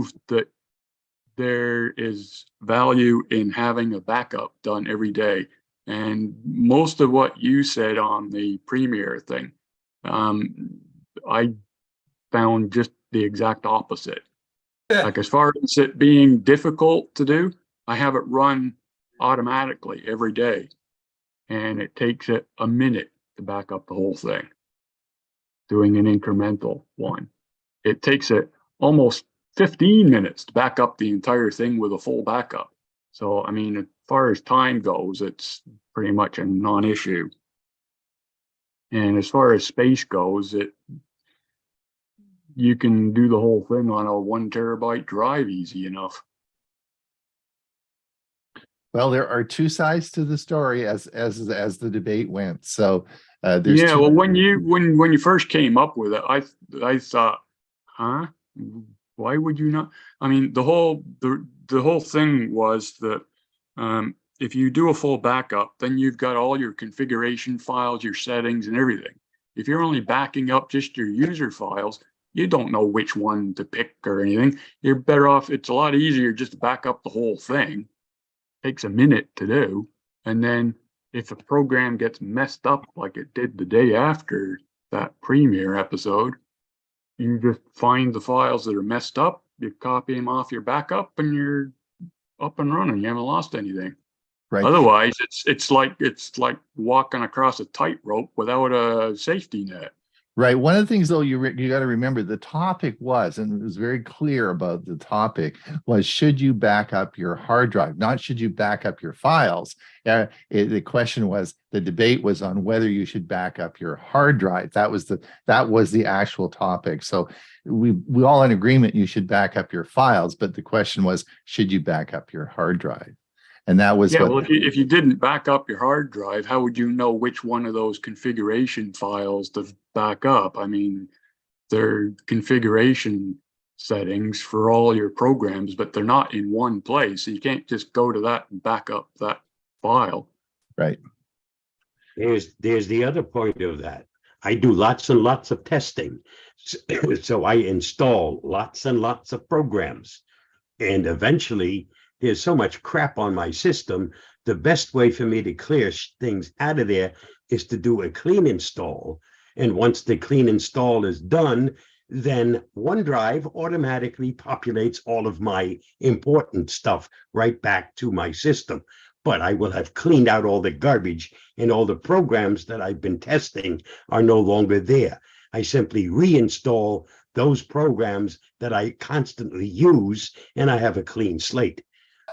proved that there is value in having a backup done every day. And most of what you said on the Premiere thing, I found just the exact opposite. Like, as far as it being difficult to do, I have it run automatically every day. And it takes it a minute to back up the whole thing, doing an incremental one. It takes it almost 15 minutes to back up the entire thing with a full backup. So, I mean, as far as time goes, it's pretty much a non-issue. And as far as space goes, you can do the whole thing on a 1 terabyte drive easy enough. Well, there are two sides to the story as the debate went. So yeah, well, when you first came up with it, I thought, huh? Why would you not? I mean, the whole thing was that if you do a full backup, then you've got all your configuration files, your settings, and everything. If you're only backing up just your user files, you don't know which one to pick or anything. You're better off. It's a lot easier just to back up the whole thing. Takes a minute to do, and then if a program gets messed up like it did the day after that Premiere episode, you just find the files that are messed up, you copy them off your backup, and you're up and running. You haven't lost anything. Right. Otherwise, it's like walking across a tightrope without a safety net. Right. One of the things, though, you got to remember, the topic was, and it was very clear about the topic, was should you back up your hard drive, not should you back up your files. The question was, the debate was on whether you should back up your hard drive. That was the actual topic. So we all in agreement you should back up your files, but the question was, should you back up your hard drive? And that was well, if you didn't back up your hard drive, how would you know which one of those configuration files to back up? I mean, they're configuration settings for all your programs, but they're not in one place. So you can't just go to that and back up that file. Right. There's the other point of that. I do lots and lots of testing. So I install lots and lots of programs. And eventually, there's so much crap on my system. The best way for me to clear things out of there is to do a clean install. And once the clean install is done, then OneDrive automatically populates all of my important stuff right back to my system. But I will have cleaned out all the garbage, and all the programs that I've been testing are no longer there. I simply reinstall those programs that I constantly use, and I have a clean slate.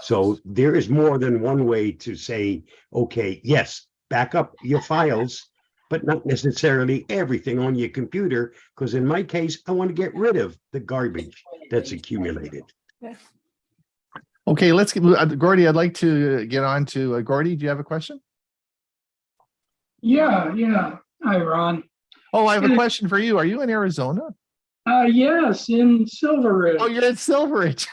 So there is more than one way to say, okay, yes, back up your files, but not necessarily everything on your computer, because in my case, I want to get rid of the garbage that's accumulated. Okay, let's get Gordy. I'd like to get on to Gordy. Do you have a question? Yeah. Hi, Ron. Oh, I have a question for you. Are you in Arizona? Yes, in Silver Ridge. Oh, you're in Silver Ridge.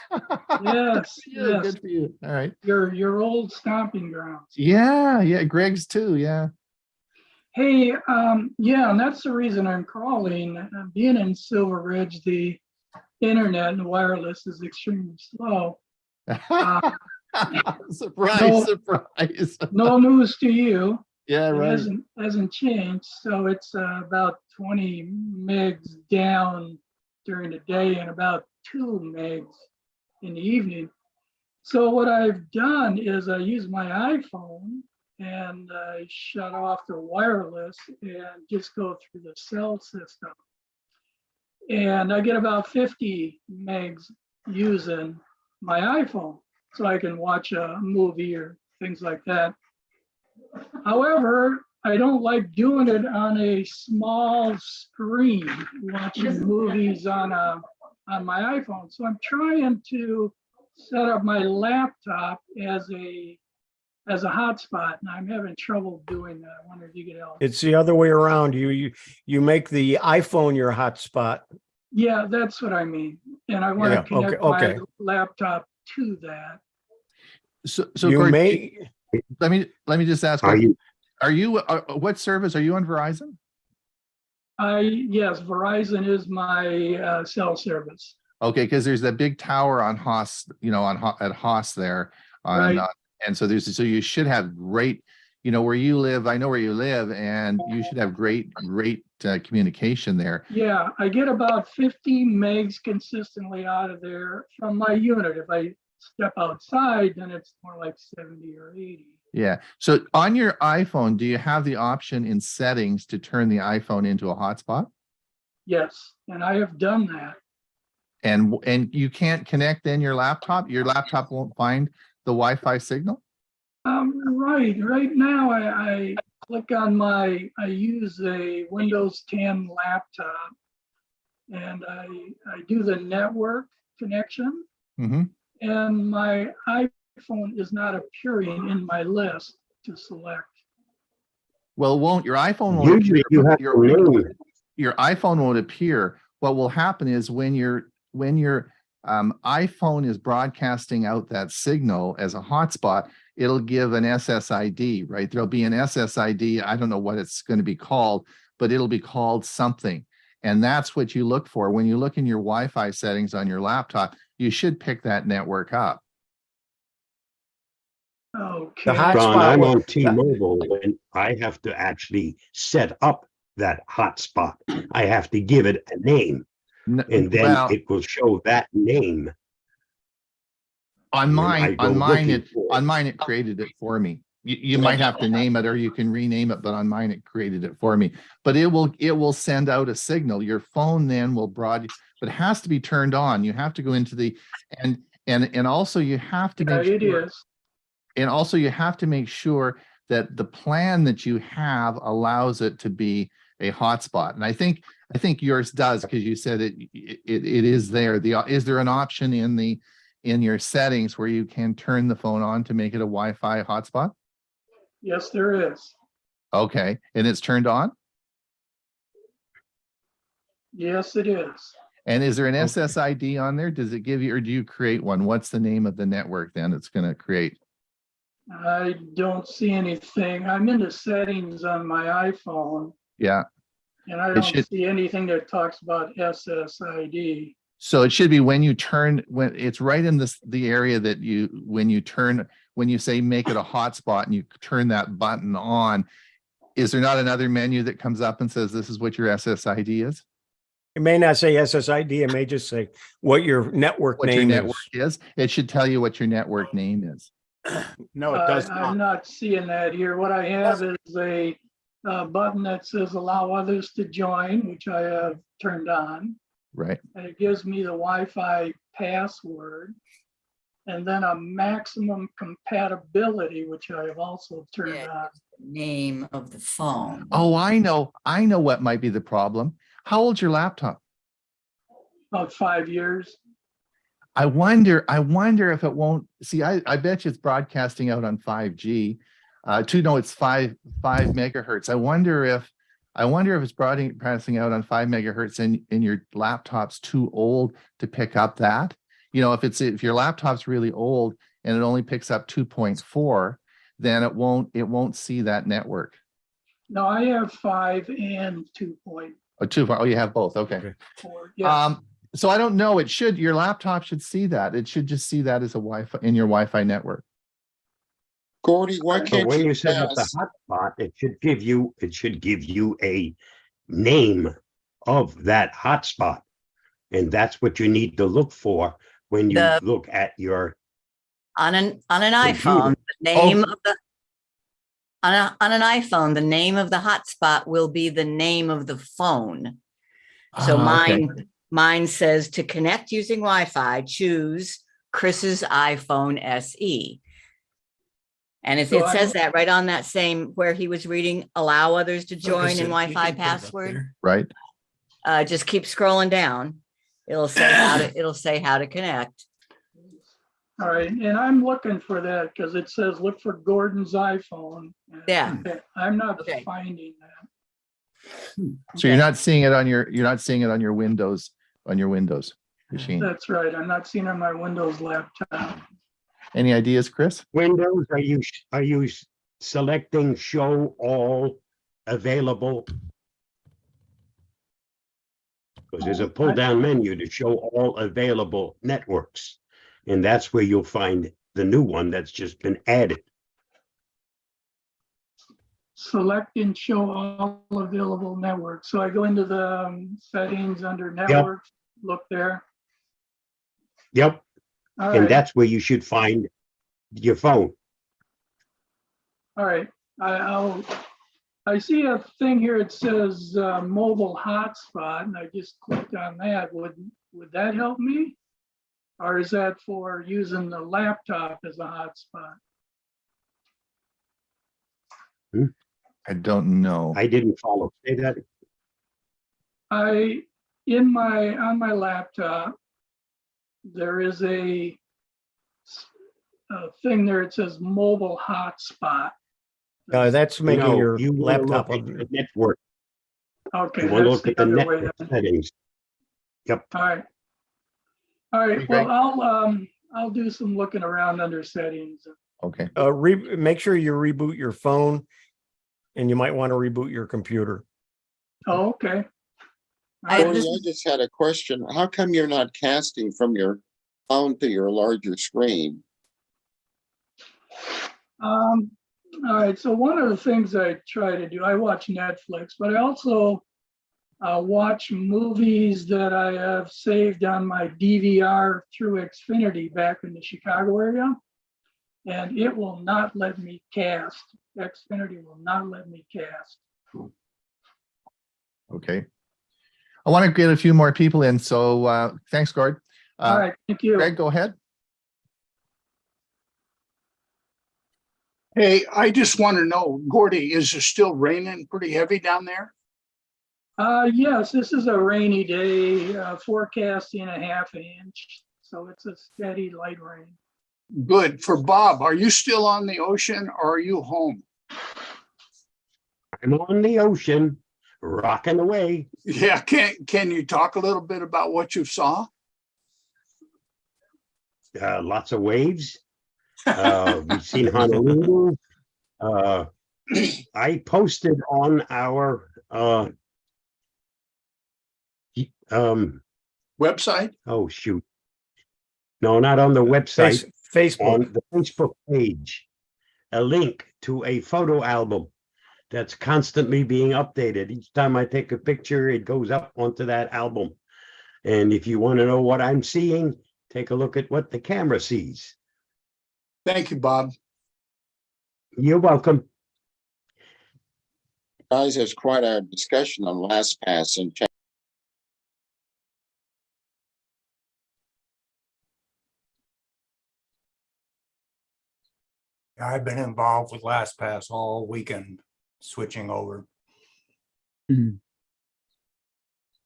Yes, yes. Good for you. All right. Your old stomping grounds. Yeah. Greg's too. Yeah. Hey, and that's the reason I'm calling. Being in Silver Ridge, the internet and wireless is extremely slow. Surprise! No news to you. Yeah, right. It hasn't changed. So it's about 20 megs down during the day and about 2 megs in the evening. So what I've done is I use my iPhone and I shut off the wireless and just go through the cell system. And I get about 50 megs using my iPhone, so I can watch a movie or things like that. However, I don't like doing it on a small screen, watching movies on my iPhone. So I'm trying to set up my laptop as a hotspot, and I'm having trouble doing that. I wonder if you could help. It's the other way around. You make the iPhone your hotspot. Yeah, that's what I mean. And I want to connect my laptop to that. So you let me just ask. Are you what service are you on? Verizon? Yes, Verizon is my cell service. Okay, because there's that big tower on Haas, at Haas there on, Right. and so so you should have great, where you live, I know where you live, and you should have great communication there. Yeah, I get about 15 megs consistently out of there from my unit. If I step outside, then it's more like 70 or 80. Yeah. So on your iPhone, do you have the option in settings to turn the iPhone into a hotspot? Yes, and I have done that. And you can't connect then your laptop? Your laptop won't find the Wi-Fi signal? Right now I click on I use a Windows 10 laptop and I do the network connection Mm-hmm. and my iPhone is not appearing in my list to select. Well, your iPhone won't Usually appear, you have your, to name it. your iPhone won't appear. What will happen is when your iPhone is broadcasting out that signal as a hotspot, it'll give an SSID, right? There'll be an SSID. I don't know what it's going to be called, but it'll be called something. And that's what you look for. When you look in your Wi-Fi settings on your laptop, you should pick that network up. Okay. The hotspot Don, I'm will- on T-Mobile and I have to actually set up that hotspot. I have to give it a name and then Well, it will show that name. on when I mine, go looking for it. it created it for me. You might have to name it or you can rename it, but on mine it created it for me. But it will send out a signal. Your phone then will but it has to be turned on. You have to go into the and also you have to Yeah, make it sure, is. and also you have to make sure that the plan that you have allows it to be a hotspot. And I think yours does, because you said it is there. Is there an option in your settings where you can turn the phone on to make it a Wi-Fi hotspot? Yes, there is. Okay, and it's turned on? Yes, it is. And is there an SSID on there? Does it give you, or do you create one? What's the name of the network then it's going to create? I don't see anything. I'm in the settings on my iPhone Yeah. and I It don't should- see anything that talks about SSID. So it should be when it's right in the area that when you say make it a hotspot and you turn that button on, is there not another menu that comes up and says this is what your SSID is? It may not say SSID. It may just say what your network What your name network is. is? It should tell you what your network name is. No, it does I'm not. not seeing that here. What I have is a button that says allow others to join, which I have turned on. Right. And it gives me the Wi-Fi password. And then a maximum compatibility, which I have also turned Yeah. on. Name of the phone. Oh, I know what might be the problem. How old's your laptop? About 5 years. I wonder if it won't see. I bet you it's broadcasting out on 5G. It's 5 megahertz. I wonder if it's broadcasting out on 5 megahertz and your laptop's too old to pick up that. If your laptop's really old and it only picks up 2.4, then it won't see that network. No, I have 5 and 2.4. Oh, you have both. Okay. Yes. So I don't know. Your laptop should see that. It should just see that as a Wi-Fi in your Wi-Fi network. Gordy, why But can't when you you set up the ask? hotspot, it should give you a name of that hotspot. And that's what you need to look for when you The- look at your On an Computer. iPhone, the name of the on an iPhone, the name of the hotspot will be the name of the phone. So Okay. mine says to connect using Wi-Fi, choose Chris's iPhone SE. And it So I- says that right on that same where he was reading, allow others to join in Wi-Fi password. Right. Just keep scrolling down. It'll say how to connect. All right, and I'm looking for that because it says look for Gordon's iPhone. And Yeah. I'm not Okay. finding that. So you're not seeing it on your Windows machine. That's right. I'm not seeing it on my Windows laptop. Any ideas, Chris? Windows. Are you selecting show all available? Because there's a pull down menu to show all available networks. And that's where you'll find the new one that's just been added. Select and show all available networks. So I go into the settings under networks, look there. Yep. All And right, that's where you should find your phone. all right. I see a thing here. It says mobile hotspot, and I just clicked on that. Would that help me? Or is that for using the laptop as a hotspot? I don't know. I didn't follow. Say that. On my laptop, there is a thing there. It says mobile hotspot. That's making No, your you want to laptop. look at the network. Okay, You want to that's look the at the other way. network then. settings. Yep. All right. All right. Well, I'll do some looking around under settings. Okay. Make sure you reboot your phone, and you might want to reboot your computer. Oh, okay. I- Gordy, this I is- just had a question. How come you're not casting from your phone to your larger screen? All right. So one of the things I try to do, I watch Netflix, but I also watch movies that I have saved on my DVR through Xfinity back in the Chicago area. And it will not let me cast. Xfinity will not let me cast. Okay. I want to get a few more people in. So thanks, Gord. All right. Thank you. Greg, go ahead. Hey, I just want to know, Gordy, is it still raining pretty heavy down there? Yes, this is a rainy day, forecasting a half inch. So it's a steady light rain. Good. For Bob, are you still on the ocean or are you home? I'm on the ocean, rocking away. Yeah, can you talk a little bit about what you saw? Lots of waves. We've seen Honolulu. I posted on our Website? oh shoot. No, not on the website, Facebook. on the Facebook page, a link to a photo album that's constantly being updated. Each time I take a picture, it goes up onto that album. And if you want to know what I'm seeing, take a look at what the camera sees. Thank you, Bob. You're welcome. Guys, there's quite a discussion on LastPass and chat. I've been involved with LastPass all weekend, switching over.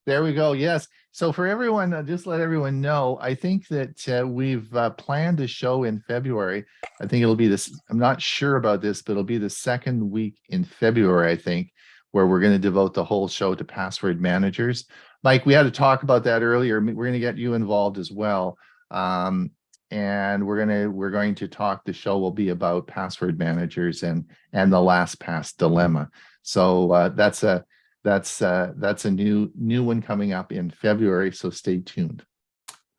There we go. Yes. So for everyone, just let everyone know, I think that we've planned a show in February. I think it'll be this, I'm not sure about this, but it'll be the second week in February, I think, where we're going to devote the whole show to password managers. Mike, we had to talk about that earlier. We're going to get you involved as well. And we're going to talk, the show will be about password managers and the LastPass dilemma. So that's a new one coming up in February, so stay tuned.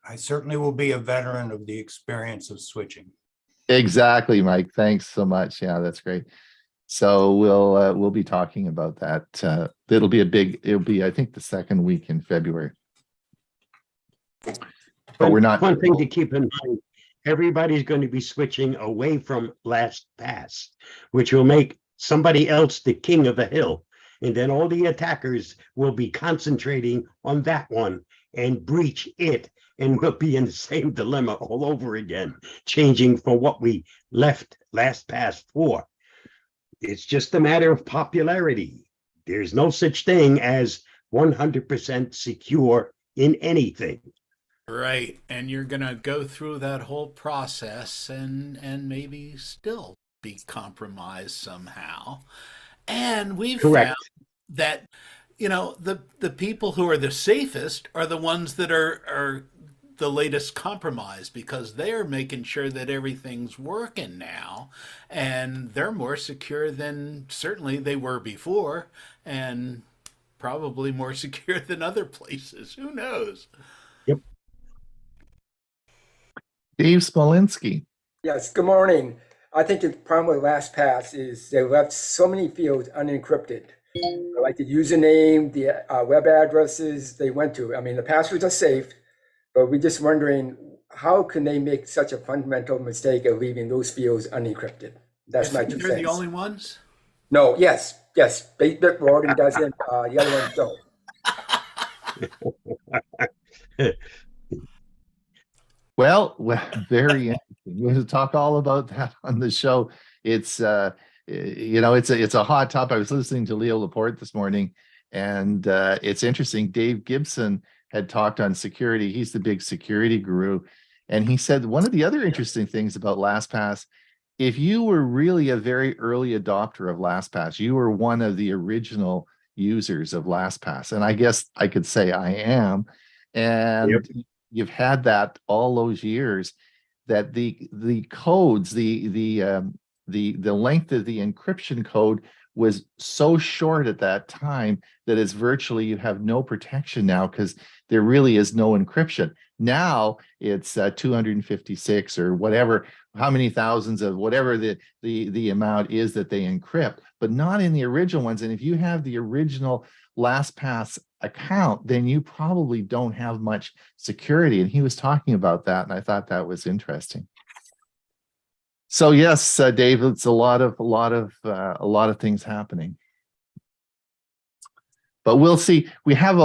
I certainly will be a veteran of the experience of switching. Exactly, Mike. Thanks so much. Yeah, that's great. So we'll be talking about that. It'll be I think the second week in February. But we're not. One thing to keep in mind, everybody's going to be switching away from LastPass, which will make somebody else the king of the hill. And then all the attackers will be concentrating on that one and breach it. And we'll be in the same dilemma all over again, changing for what we left LastPass for. It's just a matter of popularity. There's no such thing as 100% secure in anything. Right. And you're going to go through that whole process and maybe still be compromised somehow. And we've Correct. found that, the people who are the safest are the ones that are the latest compromise, because they're making sure that everything's working now, and they're more secure than certainly they were before. And probably more secure than other places. Who knows? Dave Smolinski. Yes, good morning. I think the problem with LastPass is they left so many fields unencrypted. Like the username, the web addresses they went to. I mean, the passwords are safe, but we're just wondering how can they make such a fundamental mistake of leaving those fields unencrypted? That's my 2 They're cents. the only ones? No, yes. 8-bit Morgan doesn't. The other ones don't. Well, very interesting. We're going to talk all about that on the show. It's it's a hot topic. I was listening to Leo Laporte this morning, and it's interesting. Dave Gibson had talked on security. He's the big security guru, and he said one of the other interesting things about LastPass, if you were really a very early adopter of LastPass, you were one of the original users of LastPass, and I guess I could say I am, and you've had that all those years, that the codes, the length of the encryption code was so short at that time that it's virtually, you have no protection now because there really is no encryption. Now it's 256 or whatever, how many thousands of whatever the amount is that they encrypt, but not in the original ones. And if you have the original LastPass account, then you probably don't have much security. And he was talking about that, and I thought that was interesting. So yes, Dave, it's a lot of things happening. But we'll see. We have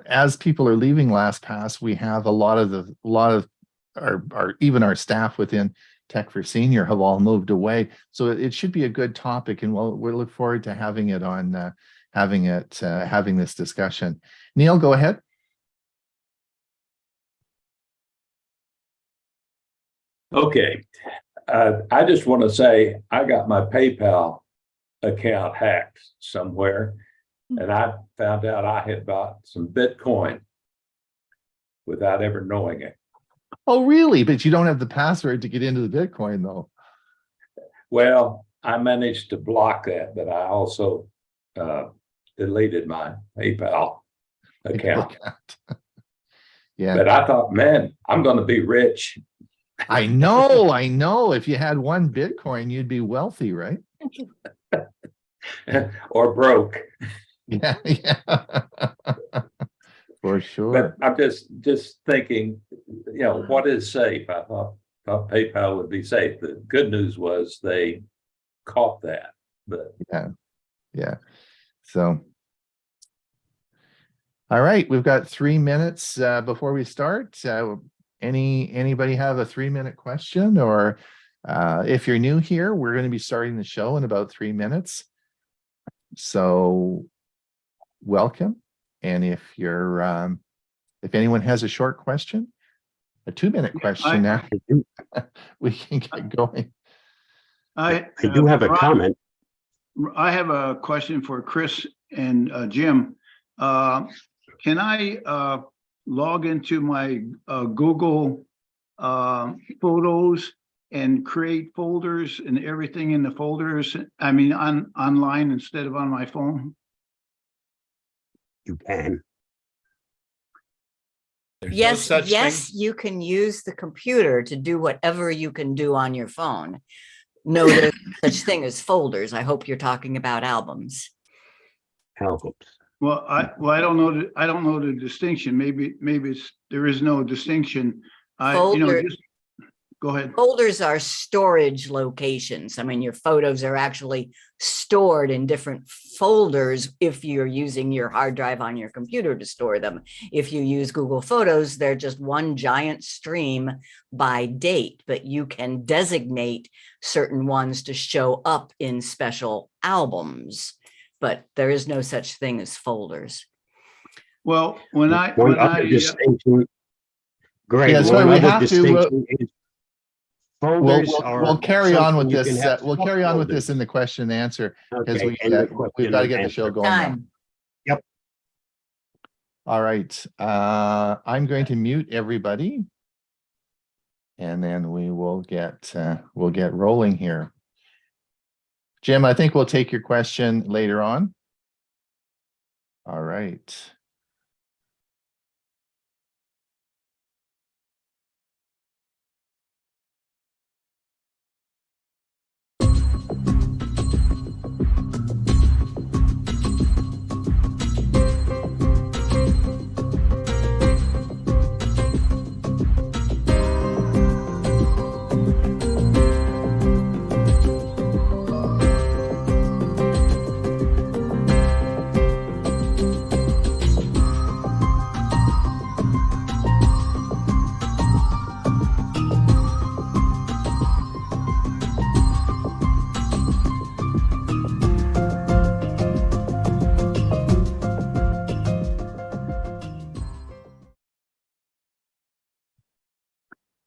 as people are leaving LastPass, we have a lot of our even our staff within Tech for Senior have all moved away. So it should be a good topic, and we'll look forward to having it on. Having this discussion. Neil, go ahead. Okay. I just want to say I got my PayPal account hacked somewhere, and I found out I had bought some Bitcoin without ever knowing it. Oh, really? But you don't have the password to get into the Bitcoin, though. Well, I managed to block that, but I also deleted my PayPal account. Yeah. But I thought, man, I'm going to be rich. I know. If you had one Bitcoin, you'd be wealthy, right? Or broke. Yeah. For sure. But I'm just thinking, what is safe? I thought PayPal would be safe. The good news was they caught that. But yeah. So, all right, we've got 3 minutes before we start. Anybody have a 3-minute question, or if you're new here, we're going to be starting the show in about 3 minutes. So, welcome. And if anyone has a short question, a 2-minute question now, we can get going. I do have a comment. I have a question for Chris and Jim. Can I log into my Google Photos and create folders and everything in the folders? I mean, online instead of on my phone? You can. Yes, you can use the computer to do whatever you can do on your phone. No, there's such thing as folders. I hope you're talking about albums. Albums. Well, I don't know. I don't know the distinction. Maybe there is no distinction. Just go ahead. Folders are storage locations. I mean, your photos are actually stored in different folders if you're using your hard drive on your computer to store them. If you use Google Photos, they're just one giant stream by date, but you can designate certain ones to show up in special albums, but there is no such thing as folders. Well, when I distinction, Greg, yeah, so we have to. We'll carry on with this. We'll carry on with this in the question and answer, because we've got to get the show going now. Yep. All right. I'm going to mute everybody, and then we will get rolling here. Jim, I think we'll take your question later on. All right.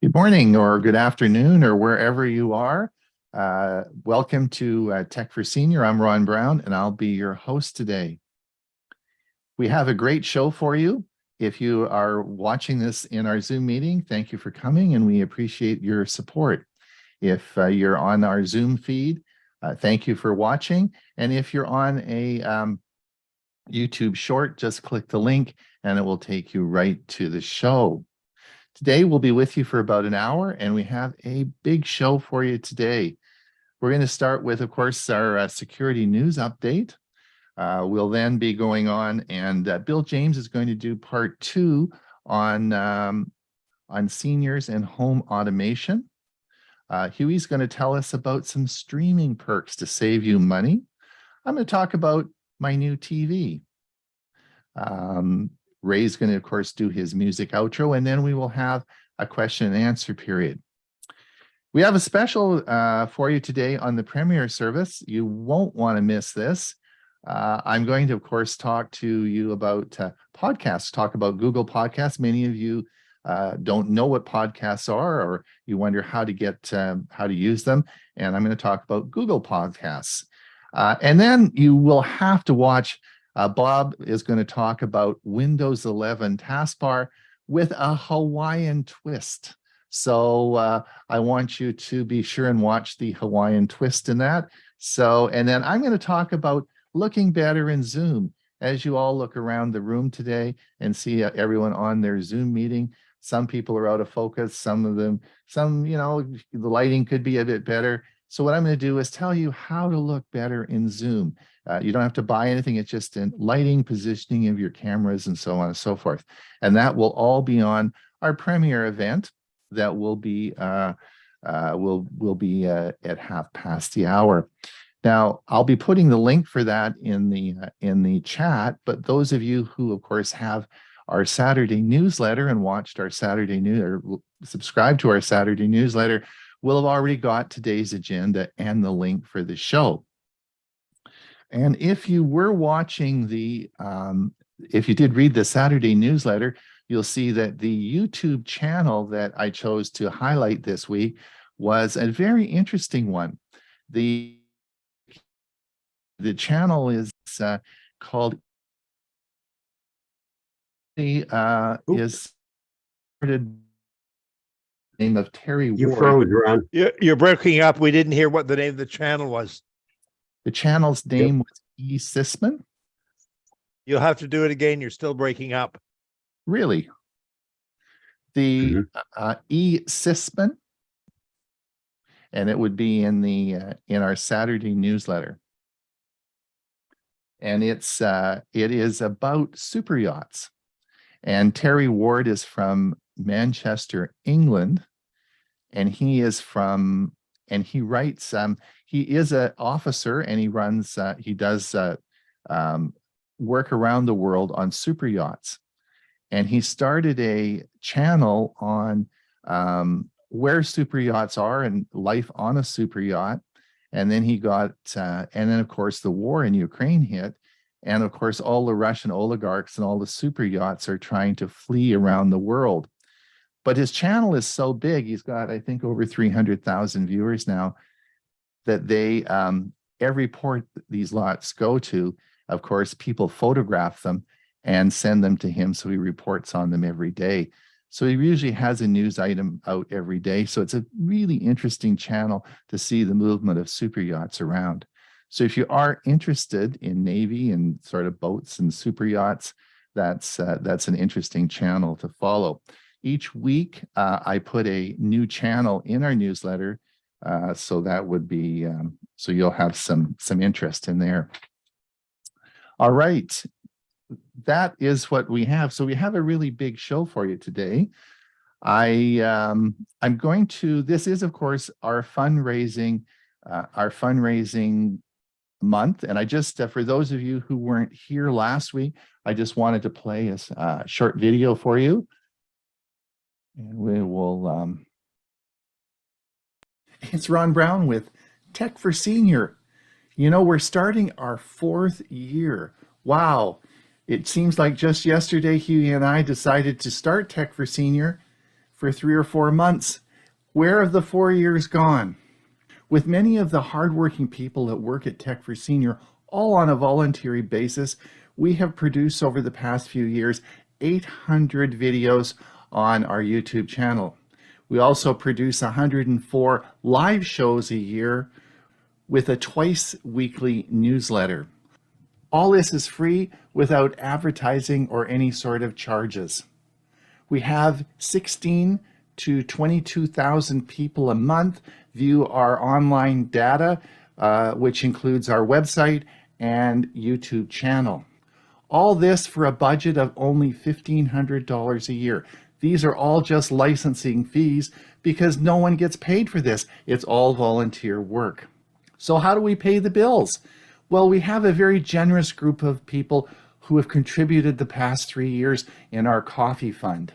Good morning or good afternoon or wherever you are. Welcome to Tech for Senior. I'm Ron Brown and I'll be your host today. We have a great show for you. If you are watching this in our Zoom meeting, thank you for coming and we appreciate your support. If you're on our Zoom feed, thank you for watching. And if you're on a YouTube short, just click the link and it will take you right to the show. Today, we'll be with you for about an hour, and we have a big show for you today. We're going to start with, of course, our security news update. We'll then be going on, and Bill James is going to do part 2 on seniors and home automation. Hewie's going to tell us about some streaming perks to save you money. I'm going to talk about my new TV. Ray's going to, of course, do his music outro, and then we will have a question and answer period. We have a special for you today on the Premier service. You won't want to miss this. I'm going to, of course, talk to you about podcasts, talk about Google Podcasts. Many of you don't know what podcasts are, or you wonder how to use them. And I'm going to talk about Google Podcasts. And then you will have to watch Bob is going to talk about Windows 11 taskbar with a Hawaiian twist. So I want you to be sure and watch the Hawaiian twist in that. So, and then I'm going to talk about looking better in Zoom. As you all look around the room today and see everyone on their Zoom meeting, some people are out of focus, some, you know, the lighting could be a bit better. So what I'm going to do is tell you how to look better in Zoom. You don't have to buy anything. It's just in lighting, positioning of your cameras, and so on and so forth. And that will all be on our Premier event that will be at 1/2 the hour. Now, I'll be putting the link for that in the chat. But those of you who, of course, have our Saturday newsletter and watched our Saturday news or subscribed to our Saturday newsletter will have already got today's agenda and the link for the show. And if you were watching if you did read the Saturday newsletter, you'll see that the YouTube channel that I chose to highlight this week was a very interesting one. The channel is called is name of Terry Ward. You froze, Ron. You're breaking up. We didn't hear what the name of the channel was. The channel's name was E. Sisman. You'll have to do it again. You're still breaking up. Really? The E. Sisman, and it would be in our Saturday newsletter. And it is about super yachts. And Terry Ward is from Manchester, England, and he writes. He is an officer, and he does work around the world on super yachts. And he started a channel on where super yachts are and life on a super yacht. And then and then of course the war in Ukraine hit. And of course, all the Russian oligarchs and all the super yachts are trying to flee around the world. But his channel is so big, he's got, I think, over 300,000 viewers now, that every port these lots go to, of course, people photograph them and send them to him. So he reports on them every day. So he usually has a news item out every day. So it's a really interesting channel to see the movement of super yachts around. So if you are interested in Navy and sort of boats and super yachts, that's an interesting channel to follow. Each week, I put a new channel in our newsletter, so that would be so you'll have some interest in there. All right, that is what we have. So we have a really big show for you today. I'm going to. This is, of course, our fundraising month, and I just for those of you who weren't here last week, I just wanted to play a short video for you, and we will. It's Ron Brown with Tech for Senior. You know, we're starting our 4th year. Wow. It seems like just yesterday, Hewie and I decided to start Tech for Senior for 3 or 4 months. Where have the 4 years gone? With many of the hardworking people that work at Tech for Senior, all on a voluntary basis, we have produced over the past few years 800 videos on our YouTube channel. We also produce 104 live shows a year with a twice weekly newsletter. All this is free without advertising or any sort of charges. We have 16 to 22,000 people a month view our online data, which includes our website and YouTube channel. All this for a budget of only $1,500 a year. These are all just licensing fees because no one gets paid for this. It's all volunteer work. So how do we pay the bills? Well, we have a very generous group of people who have contributed the past 3 years in our coffee fund.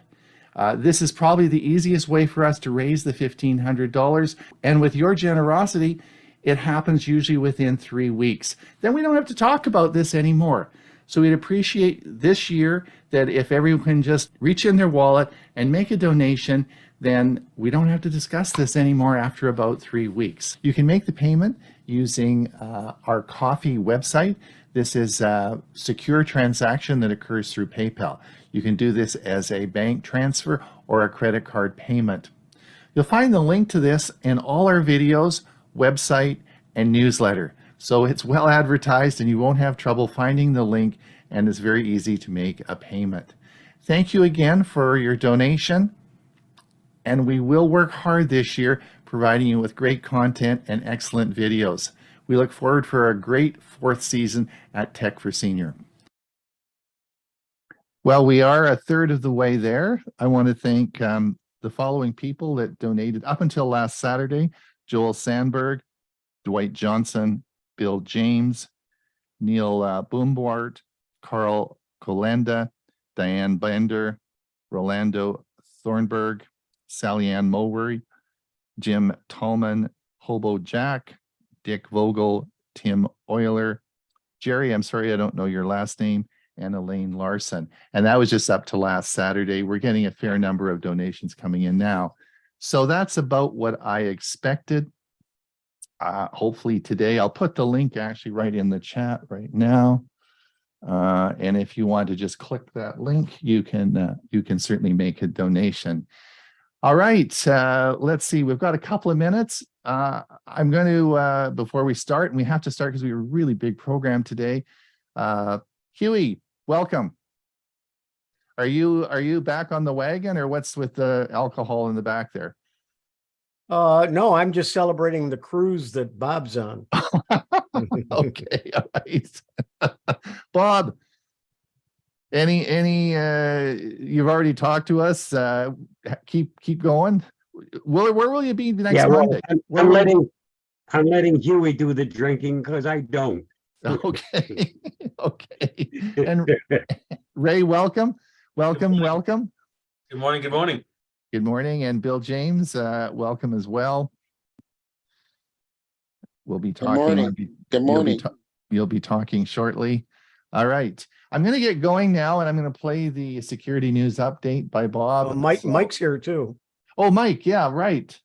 This is probably the easiest way for us to raise the $1,500. And with your generosity, it happens usually within 3 weeks. Then we don't have to talk about this anymore. So we'd appreciate this year that if everyone can just reach in their wallet and make a donation, then we don't have to discuss this anymore after about 3 weeks. You can make the payment using our coffee website. This is a secure transaction that occurs through PayPal. You can do this as a bank transfer or a credit card payment. You'll find the link to this in all our videos, website, and newsletter. So it's well advertised and you won't have trouble finding the link, and it's very easy to make a payment. Thank you again for your donation, and we will work hard this year providing you with great content and excellent videos. We look forward for a great 4th season at Tech for Senior. Well, we are a third of the way there. I want to thank the following people that donated up until last Saturday: Joel Sandberg, Dwight Johnson, Bill James, Neil Boombart, Carl Colenda, Diane Bender, Rolando Thornburg, Sally Ann Mowry, Jim Tallman, Hobo Jack, Dick Vogel, Tim Euler, Jerry, I'm sorry I don't know your last name, and Elaine Larson. And that was just up to last Saturday. We're getting a fair number of donations coming in now. So that's about what I expected. Hopefully today, I'll put the link actually right in the chat right now. And if you want to just click that link, you can certainly make a donation. All right, let's see. We've got a couple of minutes. I'm going to, before we start, and we have to start because we have a really big program today. Hewie, welcome. Are you back on the wagon, or what's with the alcohol in the back there? No, I'm just celebrating the cruise that Bob's on. Okay, all right. Bob, any you've already talked to us. Keep going. Where will you be next Monday? I'm letting Hewie do the drinking because I don't. Okay. Okay. And Ray, welcome. Good morning. Good morning. And Bill James, welcome as well. We'll be talking. Good morning. You'll be talking shortly. All right. I'm going to get going now, and I'm going to play the security news update by Bob. Mike's here too. Oh, Mike. Yeah, right.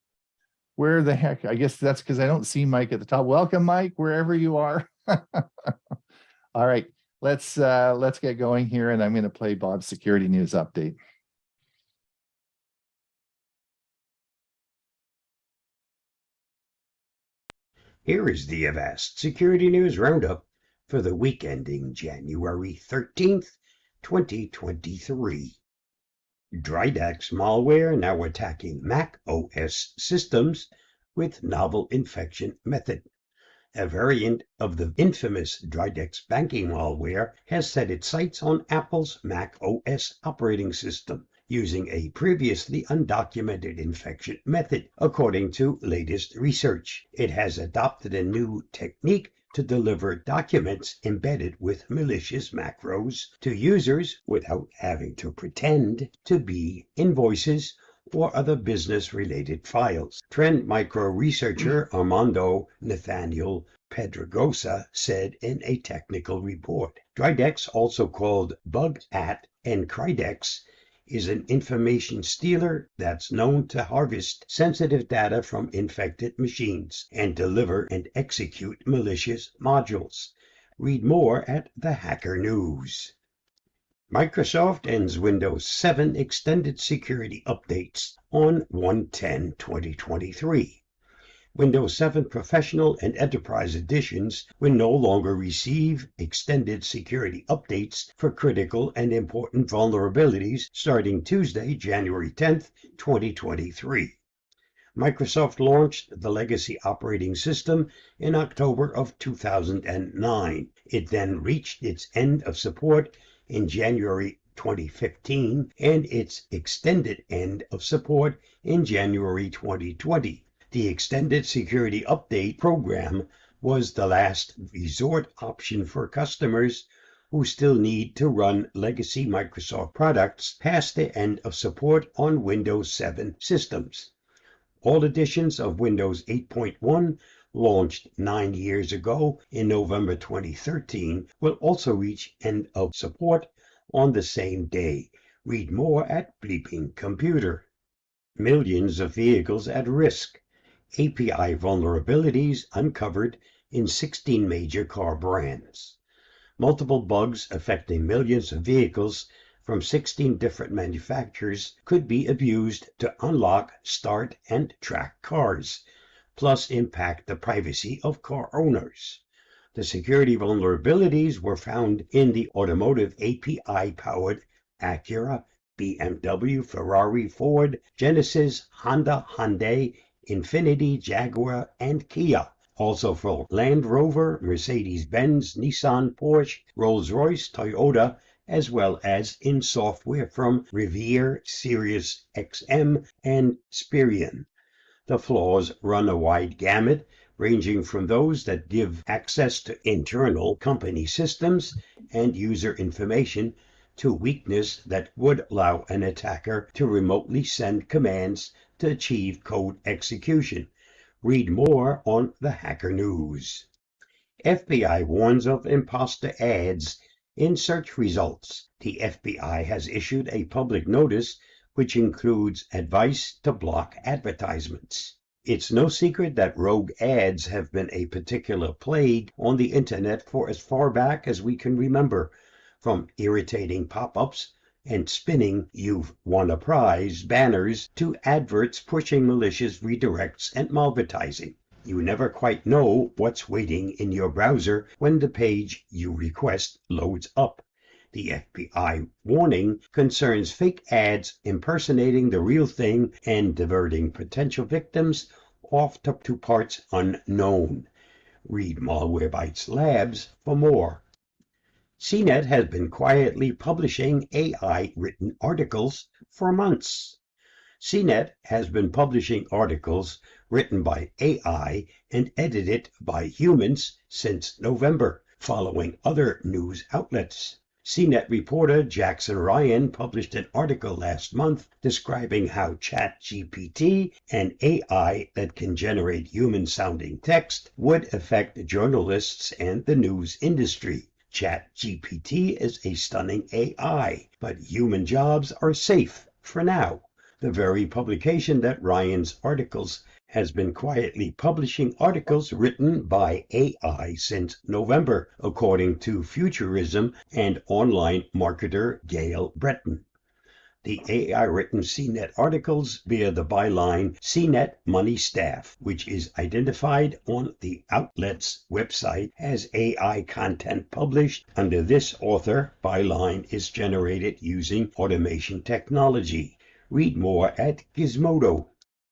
Where the heck? I guess that's because I don't see Mike at the top. Welcome, Mike, wherever you are. All right. Let's get going here, and I'm going to play Bob's security news update. Here is the Avast Security News Roundup for the week ending January 13th, 2023. Drydax malware now attacking Mac OS systems with novel infection method. A variant of the infamous Drydax banking malware has set its sights on Apple's Mac OS operating system, using a previously undocumented infection method, according to latest research. It has adopted a new technique to deliver documents embedded with malicious macros to users without having to pretend to be invoices or other business-related files. Trend Micro researcher Armando Nathaniel Pedregosa said in a technical report. Drydax, also called BugAt and Crydex, is an information stealer that's known to harvest sensitive data from infected machines and deliver and execute malicious modules. Read more at the Hacker News. Microsoft ends Windows 7 extended security updates on 1/10/2023. Windows 7 Professional and Enterprise editions will no longer receive extended security updates for critical and important vulnerabilities starting Tuesday, January 10th, 2023. Microsoft launched the legacy operating system in October of 2009. It then reached its end of support in January 2015 and its extended end of support in January 2020. The Extended Security Update program was the last resort option for customers who still need to run legacy Microsoft products past the end of support on Windows 7 systems. All editions of Windows 8.1, launched 9 years ago in November 2013, will also reach end of support on the same day. Read more at Bleeping Computer. Millions of vehicles at risk. API vulnerabilities uncovered in 16 major car brands. Multiple bugs affecting millions of vehicles from 16 different manufacturers could be abused to unlock, start, and track cars, plus impact the privacy of car owners. The security vulnerabilities were found in the automotive API-powered Acura, BMW, Ferrari, Ford, Genesis, Honda, Hyundai, Infiniti, Jaguar, and Kia. Also for Land Rover, Mercedes-Benz, Nissan, Porsche, Rolls-Royce, Toyota, as well as in software from Revere, Sirius XM, and Spirion. The flaws run a wide gamut, ranging from those that give access to internal company systems and user information to weakness that would allow an attacker to remotely send commands to achieve code execution. Read more on the Hacker News. FBI warns of imposter ads in search results. The FBI has issued a public notice which includes advice to block advertisements. It's no secret that rogue ads have been a particular plague on the internet for as far back as we can remember, from irritating pop-ups and spinning "you've won a prize" banners to adverts pushing malicious redirects and malvertising. You never quite know what's waiting in your browser when the page you request loads up. The FBI warning concerns fake ads impersonating the real thing and diverting potential victims off to parts unknown. Read Malwarebytes Labs for more. CNET has been quietly publishing AI-written articles for months. CNET has been publishing articles written by AI and edited by humans since November, following other news outlets. CNET reporter Jackson Ryan published an article last month describing how ChatGPT, an AI that can generate human-sounding text, would affect journalists and the news industry. ChatGPT is a stunning AI, but human jobs are safe for now. The very publication that Ryan's articles has been quietly publishing articles written by AI since November, according to Futurism and online marketer Gail Breton. the AI written CNET articles via the byline CNET Money Staff, which is identified on the outlet's website as AI content published under this author. Byline is generated using automation technology. Read more at Gizmodo.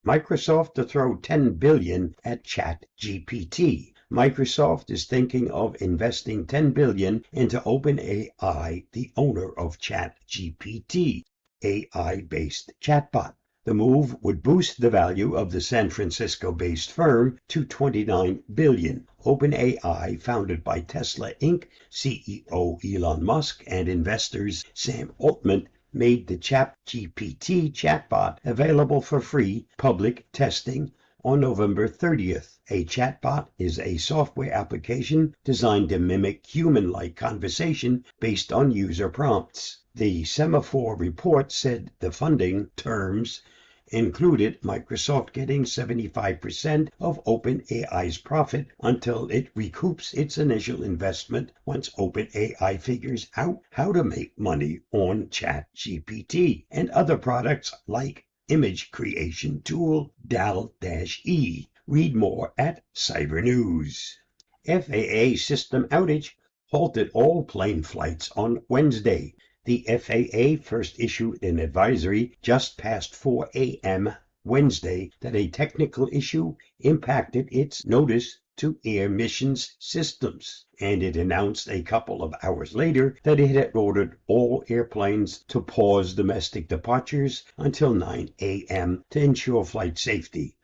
Microsoft to throw $10 billion at ChatGPT. Microsoft is thinking of investing $10 billion into OpenAI, the owner of ChatGPT, AI-based chatbot. The move would boost the value of the San Francisco-based firm to $29 billion. OpenAI, founded by Tesla Inc., CEO Elon Musk, and investors Sam Altman, made the ChatGPT chatbot available for free public testing on November 30th. A chatbot is a software application designed to mimic human-like conversation based on user prompts. The Semaphore report said the funding terms included Microsoft getting 75% of OpenAI's profit until it recoups its initial investment once OpenAI figures out how to make money on ChatGPT and other products like image creation tool DAL-E. Read more at Cyber News. FAA system outage halted all plane flights on Wednesday. The FAA first issued an advisory just past 4 a.m. Wednesday that a technical issue impacted its notice to air missions systems, and it announced a couple of hours later that it had ordered all airplanes to pause domestic departures until 9 a.m. to ensure flight safety.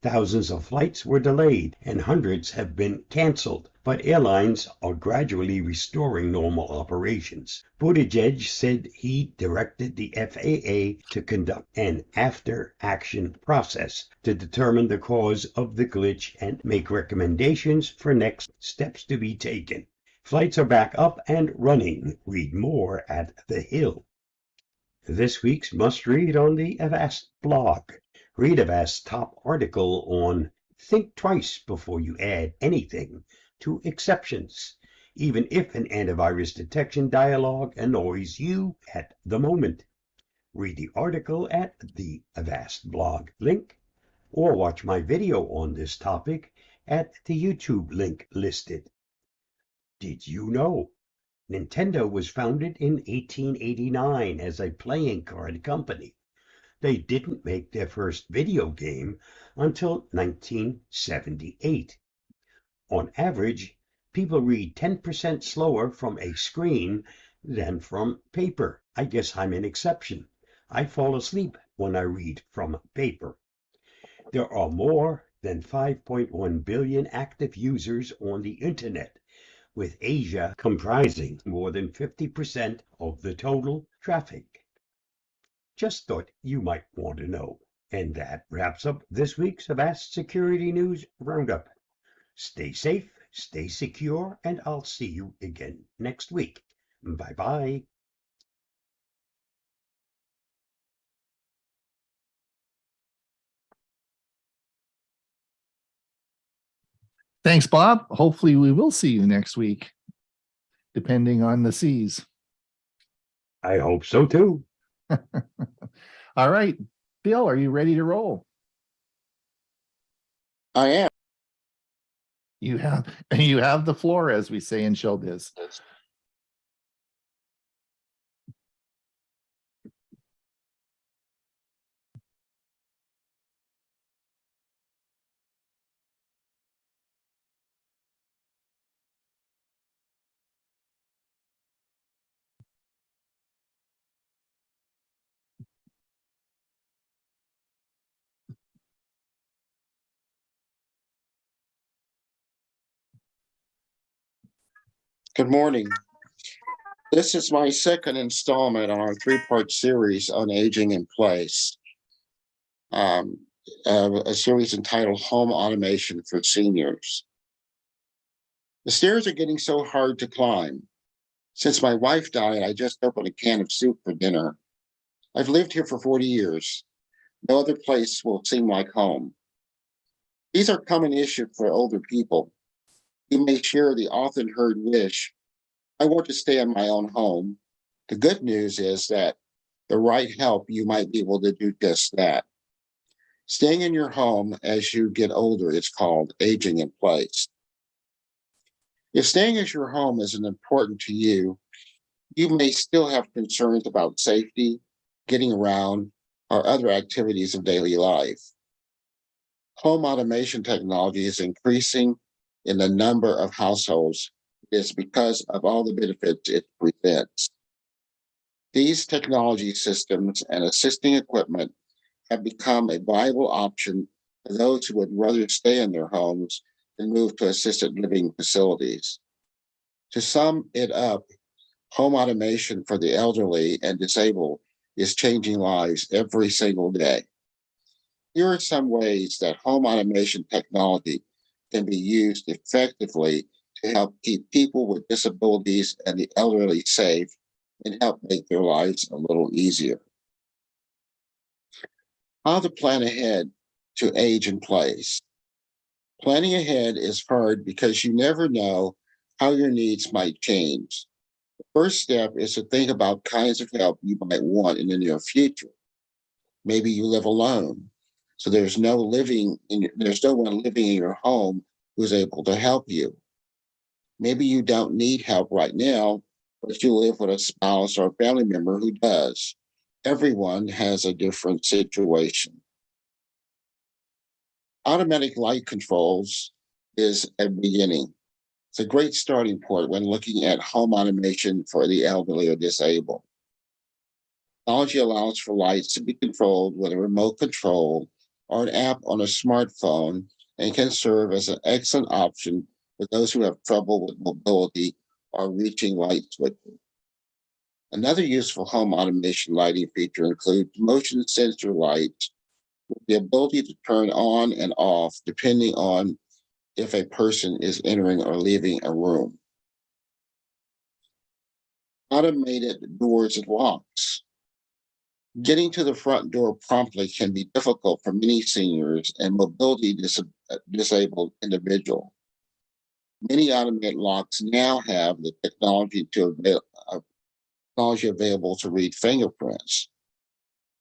Thousands of flights were delayed and hundreds have been canceled, but airlines are gradually restoring normal operations. Buttigieg said he directed the FAA to conduct an after-action process to determine the cause of the glitch and make recommendations for next steps to be taken. Flights are back up and running. Read more at The Hill. This week's must-read on the Avast blog. Read Avast's top article on think twice before you add anything to exceptions, even if an antivirus detection dialog annoys you at the moment. Read the article at the Avast blog link, or watch my video on this topic at the YouTube link listed. Did you know Nintendo was founded in 1889 as a playing card company? They didn't make their first video game until 1978. On average, people read 10% slower from a screen than from paper. I guess I'm an exception. I fall asleep when I read from paper. There are more than 5.1 billion active users on the internet, with Asia comprising more than 50% of the total traffic. Just thought you might want to know. And that wraps up this week's Avast Security News Roundup. Stay safe, stay secure, and I'll see you again next week. Bye-bye. Thanks, Bob. Hopefully we will see you next week, depending on the seas. I hope so too. All right, Bill, are you ready to roll? I am. You have the floor, as we say in showbiz. Good morning. This is my second installment on our three-part series on aging in place. A series entitled Home Automation for Seniors. The stairs are getting so hard to climb. Since my wife died, I just opened a can of soup for dinner. I've lived here for 40 years. No other place will seem like home. These are common issues for older people. You may share the often heard wish, I want to stay in my own home. The good news is that the right help, you might be able to do just that. Staying in your home as you get older is called aging in place. If staying as your home isn't important to you, you may still have concerns about safety, getting around, or other activities of daily life. Home automation technology is increasing in the number of households. It's because of all the benefits it presents. These technology systems and assisting equipment have become a viable option for those who would rather stay in their homes than move to assisted living facilities. To sum it up, home automation for the elderly and disabled is changing lives every single day. Here are some ways that home automation technology can be used effectively to help keep people with disabilities and the elderly safe and help make their lives a little easier. How to plan ahead to age in place. Planning ahead is hard because you never know how your needs might change. The first step is to think about kinds of help you might want in the near future. Maybe you live alone, so there's no one living in your home who's able to help you. Maybe you don't need help right now, but you live with a spouse or a family member who does. Everyone has a different situation. Automatic light controls is a beginning. It's a great starting point when looking at home automation for the elderly or disabled. Technology allows for lights to be controlled with a remote control or an app on a smartphone and can serve as an excellent option for those who have trouble with mobility or reaching light switches. Another useful home automation lighting feature includes motion sensor lights with the ability to turn on and off depending on if a person is entering or leaving a room. Automated doors and locks. Getting to the front door promptly can be difficult for many seniors and mobility disabled individuals. Many automated locks now have the technology available to read fingerprints.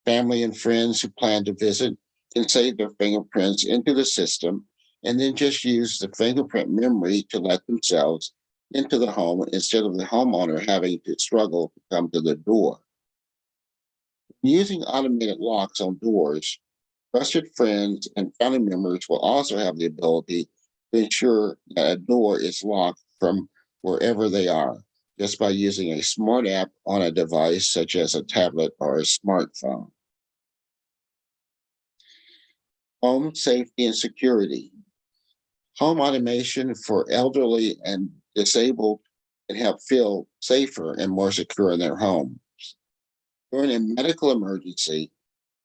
Family and friends who plan to visit can save their fingerprints into the system and then just use the fingerprint memory to let themselves into the home instead of the homeowner having to struggle to come to the door. Using automated locks on doors, trusted friends and family members will also have the ability to ensure that a door is locked from wherever they are, just by using a smart app on a device such as a tablet or a smartphone. Home safety and security. Home automation for elderly and disabled can help feel safer and more secure in their homes. During a medical emergency,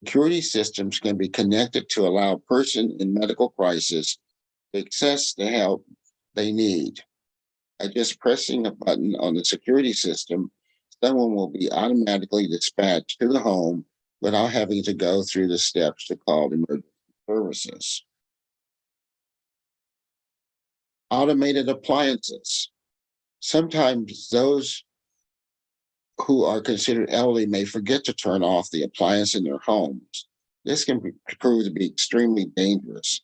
security systems can be connected to allow a person in medical crisis to access the help they need. By just pressing a button on the security system, someone will be automatically dispatched to the home without having to go through the steps to call emergency services. Automated appliances. Sometimes those who are considered elderly may forget to turn off the appliance in their homes. This can prove to be extremely dangerous.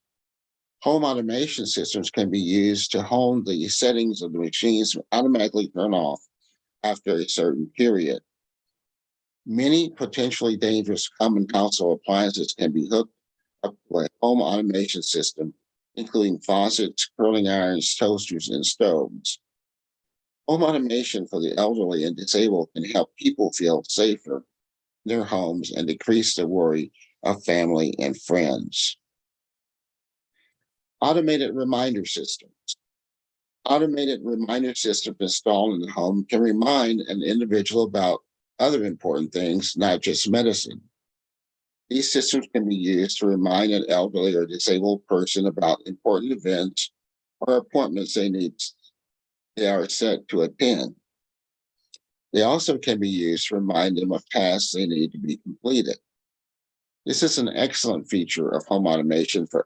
Home automation systems can be used to hone the settings of the machines to automatically turn off after a certain period. Many potentially dangerous common household appliances can be hooked up to a home automation system, including faucets, curling irons, toasters, and stoves. Home automation for the elderly and disabled can help people feel safer in their homes and decrease the worry of family and friends. Automated reminder systems. Automated reminder systems installed in the home can remind an individual about other important things, not just medicine. These systems can be used to remind an elderly or disabled person about important events or appointments they are set to attend. They also can be used to remind them of tasks they need to be completed. This is an excellent feature of home automation for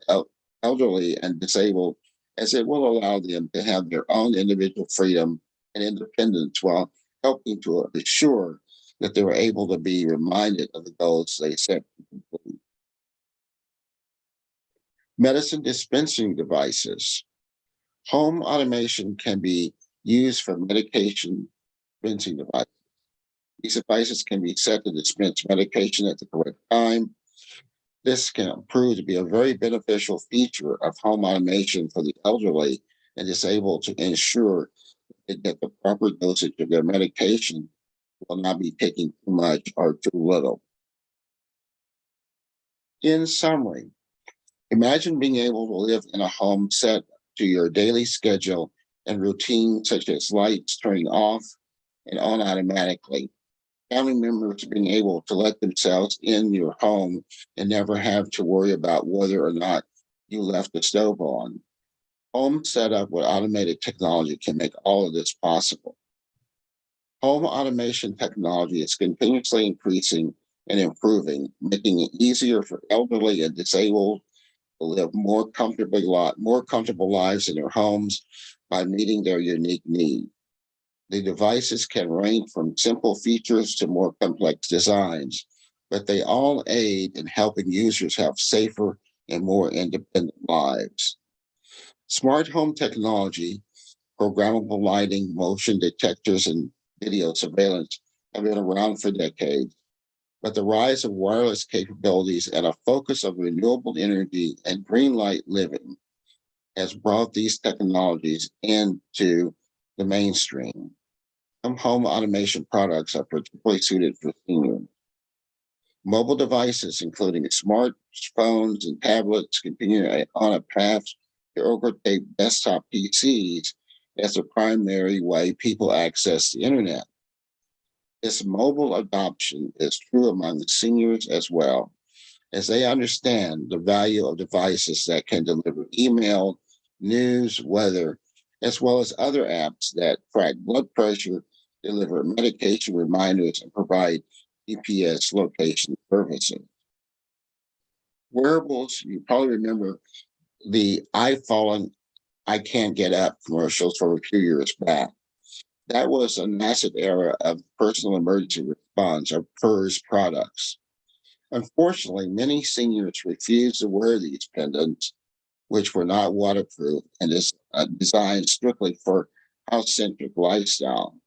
elderly and disabled, as it will allow them to have their own individual freedom and independence while helping to assure that they were able to be reminded of the goals they set. Medicine dispensing devices. Home automation can be used for medication dispensing devices. These devices can be set to dispense medication at the correct time. This can prove to be a very beneficial feature of home automation for the elderly and is able to ensure they get the proper dosage of their medication, will not be taking too much or too little. In summary, imagine being able to live in a home set to your daily schedule and routine, such as lights turning off and on automatically. Family members being able to let themselves in your home and never have to worry about whether or not you left the stove on. Home setup with automated technology can make all of this possible. Home automation technology is continuously increasing and improving, making it easier for elderly and disabled to live more comfortable lives in their homes by meeting their unique needs. The devices can range from simple features to more complex designs, but they all aid in helping users have safer and more independent lives. Smart home technology, programmable lighting, motion detectors, and video surveillance have been around for decades, but the rise of wireless capabilities and a focus on renewable energy and green light living has brought these technologies into the mainstream. Some home automation products are particularly suited for seniors. Mobile devices, including smartphones and tablets, continue on a path to overtake desktop PCs as the primary way people access the internet. This mobile adoption is true among the seniors as well, as they understand the value of devices that can deliver email, news, weather, as well as other apps that track blood pressure, deliver medication reminders, and provide GPS location services. Wearables, you probably remember the I've fallen, I can't get up commercials from a few years back. That was a massive era of personal emergency response, or PERS products. Unfortunately, many seniors refuse to wear these pendants, which were not waterproof and is designed strictly for house-centric lifestyle.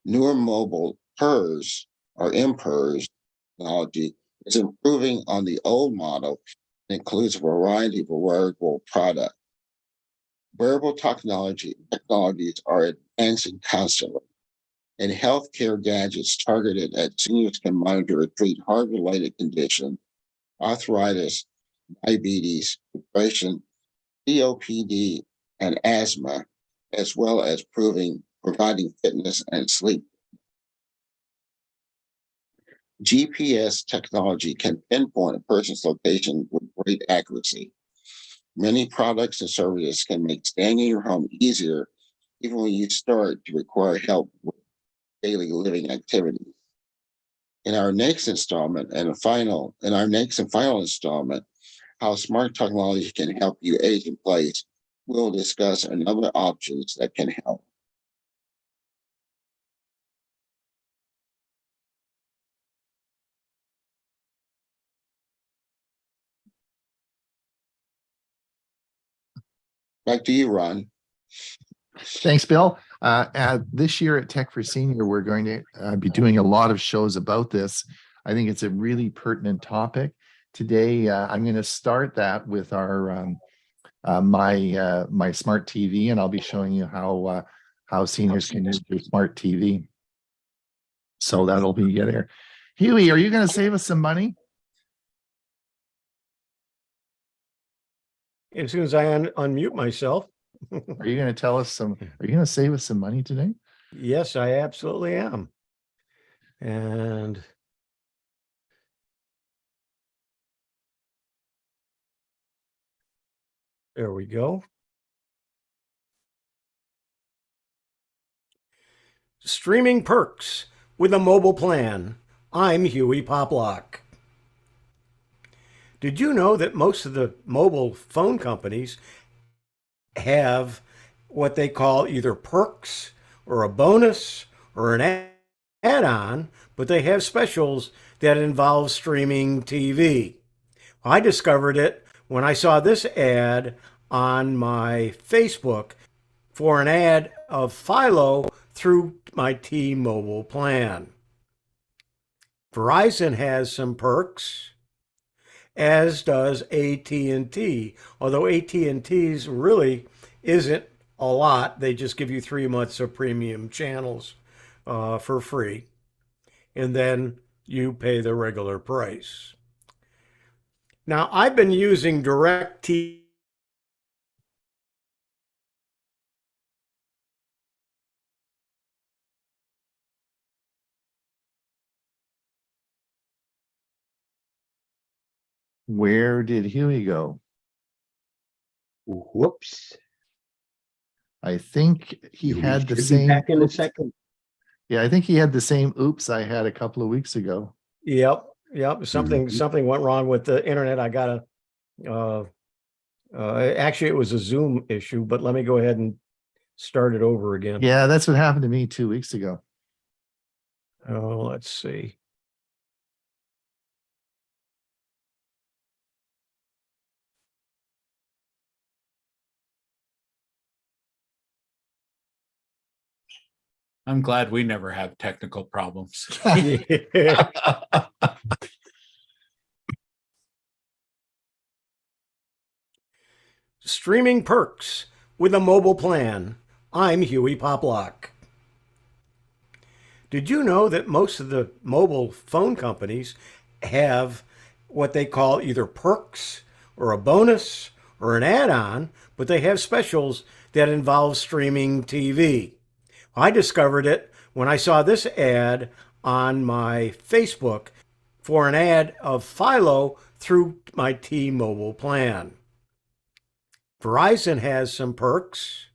Newer mobile PERS or MPERS technology is improving on the old model and includes a variety of wearable products. Wearable technologies are advancing constantly, and healthcare gadgets targeted at seniors can monitor and treat heart-related conditions, arthritis, diabetes, depression, COPD, and asthma, as well as providing fitness and sleep. GPS technology can pinpoint a person's location with great accuracy. Many products and services can make staying in your home easier, even when you start to require help with daily living activities. In our next and final installment, how smart technology can help you age in place, we'll discuss another options that can help. Back to you, Ron. Thanks, Bill. This year at Tech for Senior, we're going to be doing a lot of shows about this. I think it's a really pertinent topic. Today, I'm going to start that with our my smart TV, and I'll be showing you how seniors can use their smart TV. So that'll be there. Hewie, are you going to save us some money? As soon as I unmute myself. Are you going to tell us are you going to save us some money today? Yes, I absolutely am. And there we go. Streaming perks with a mobile plan. I'm Hewie Poplock. Did you know that most of the mobile phone companies have what they call either perks or a bonus or an add-on, but they have specials that involve streaming TV. I discovered it when I saw this ad on my Facebook for an ad of Philo through my T-Mobile plan. Verizon has some perks, as does AT&T, although AT&T's really isn't a lot. They just give you 3 months of premium channels for free, and then you pay the regular price. Now, I've been using DirecTV. Where did Huey go? Whoops. I think he We had the should be same. back in a oops. second. Yeah, I think he had the same oops I had a couple of weeks ago. Yep. Something Mhm. went wrong with the internet. I gotta. Actually, it was a Zoom issue, but let me go ahead and start it over again. Yeah, that's what happened to me 2 weeks ago. Oh, let's see. I'm glad we never have technical problems. Yeah. Streaming perks with a mobile plan. I'm Hewie Poplock. Did you know that most of the mobile phone companies have what they call either perks or a bonus or an add-on, but they have specials that involve streaming TV? I discovered it when I saw this ad on my Facebook for an ad of Philo through my T-Mobile plan. Verizon has some perks,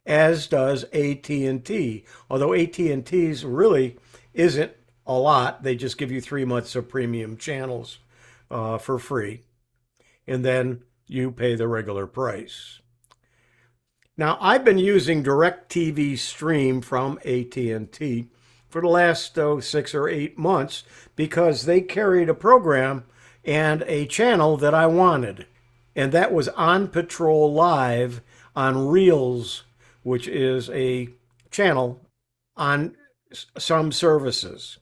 as does AT&T, although AT&T's really isn't a lot. They just give you 3 months of premium channels for free, and then you pay the regular price. Now, I've been using DirecTV Stream from AT&T for the last 6 or 8 months because they carried a program and a channel that I wanted, and that was On Patrol Live on Reels, which is a channel on some services.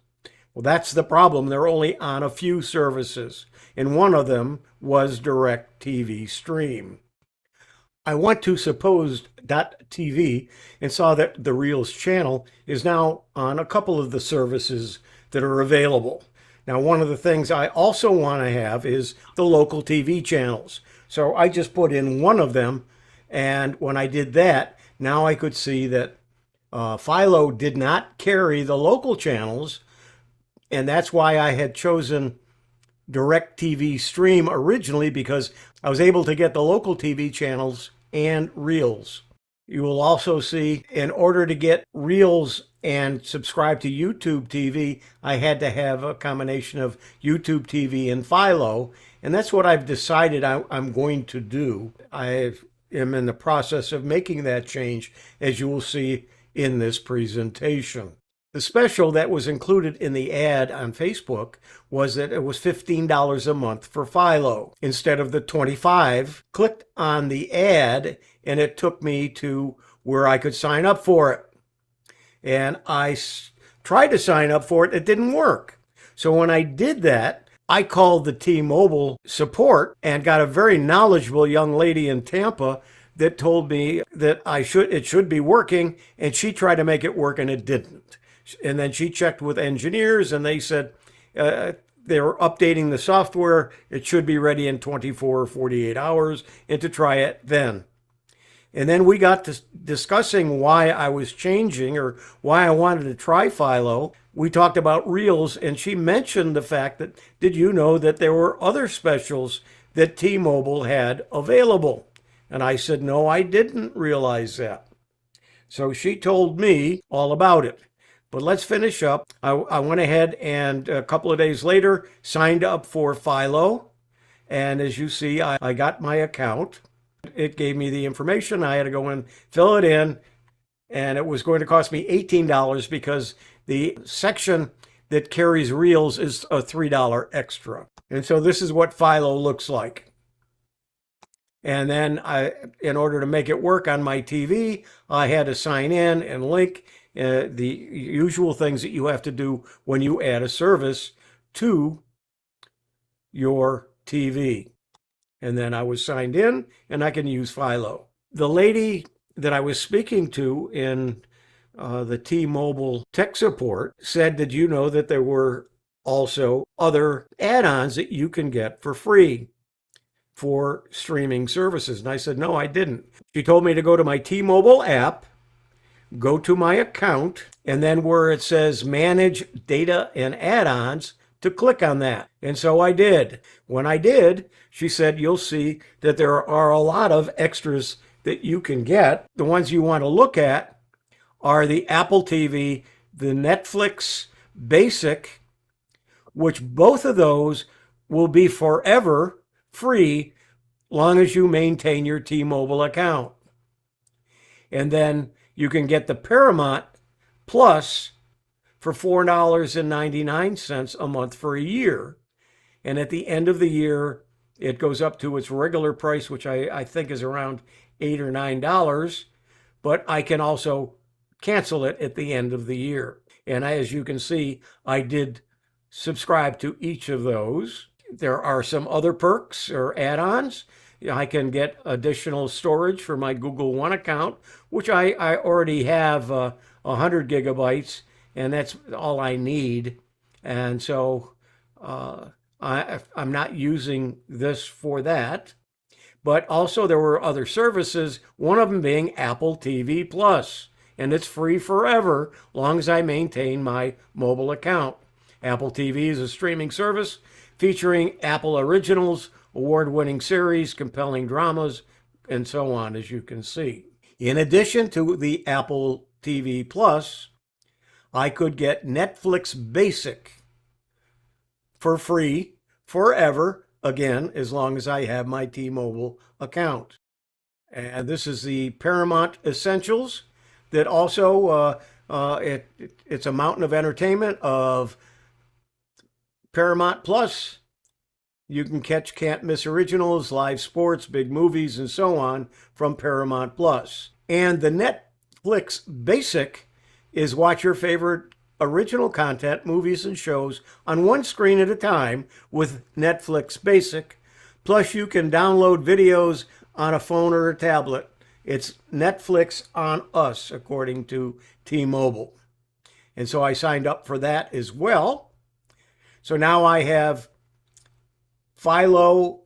Well, that's the problem. They're only on a few services, and one of them was DirecTV Stream. I went to suppose.tv and saw that the Reels channel is now on a couple of the services that are available. Now, one of the things I also want to have is the local TV channels. So I just put in one of them, and when I did that, now I could see that Philo did not carry the local channels, and that's why I had chosen DirecTV Stream originally, because I was able to get the local TV channels and Reels. You will also see, in order to get Reels and subscribe to YouTube TV, I had to have a combination of YouTube TV and Philo, and that's what I've decided I'm going to do. I am in the process of making that change, as you will see in this presentation. The special that was included in the ad on Facebook was that it was $15 a month for Philo instead of the $25. Clicked on the ad and it took me to where I could sign up for it. And I tried to sign up for it. It didn't work. So when I did that, I called the T-Mobile support and got a very knowledgeable young lady in Tampa that told me that it should be working, and she tried to make it work and it didn't. And then she checked with engineers and they said they were updating the software. It should be ready in 24 or 48 hours and to try it then. And then we got to discussing why I was changing or why I wanted to try Philo. We talked about Reels, and she mentioned the fact that, did you know that there were other specials that T-Mobile had available? And I said, no, I didn't realize that. So she told me all about it. But let's finish up. I went ahead and a couple of days later signed up for Philo. And as you see, I got my account. It gave me the information. I had to go and fill it in. And it was going to cost me $18 because The section that carries reels is a $3 extra. And so this is what Philo looks like. And then in order to make it work on my TV, I had to sign in and link the usual things that you have to do when you add a service to your TV. And then I was signed in and I can use Philo. The lady that I was speaking to in the T-Mobile tech support said, did you know that there were also other add-ons that you can get for free for streaming services? And I said, no, I didn't. She told me to go to my T-Mobile app, go to my account, and then where it says manage data and add-ons, to click on that. And so I did. When I did, she said, you'll see that there are a lot of extras that you can get. The ones you want to look at are the Apple TV, the Netflix Basic, which both of those will be forever free long as you maintain your T-Mobile account. And then you can get the Paramount Plus for $4.99 a month for a year. And at the end of the year, it goes up to its regular price, which I think is around $8 or $9. But I can also cancel it at the end of the year. And as you can see, I did subscribe to each of those. There are some other perks or add-ons. I can get additional storage for my Google One account, which I already have 100 gigabytes, and that's all I need. And so I'm not using this for that. But also there were other services, one of them being Apple TV Plus, and it's free forever, long as I maintain my mobile account. Apple TV is a streaming service featuring Apple originals, award-winning series, compelling dramas, and so on, as you can see. In addition to the Apple TV Plus, I could get Netflix Basic for free forever, again, as long as I have my T-Mobile account. And this is the Paramount Essentials that also, it's a mountain of entertainment of Paramount Plus. You can catch can't miss originals, live sports, big movies, and so on from Paramount Plus. And the Netflix Basic is watch your favorite original content, movies and shows on one screen at a time with Netflix Basic. Plus you can download videos on a phone or a tablet. It's Netflix on us, according to T-Mobile. And so I signed up for that as well. So now I have Philo,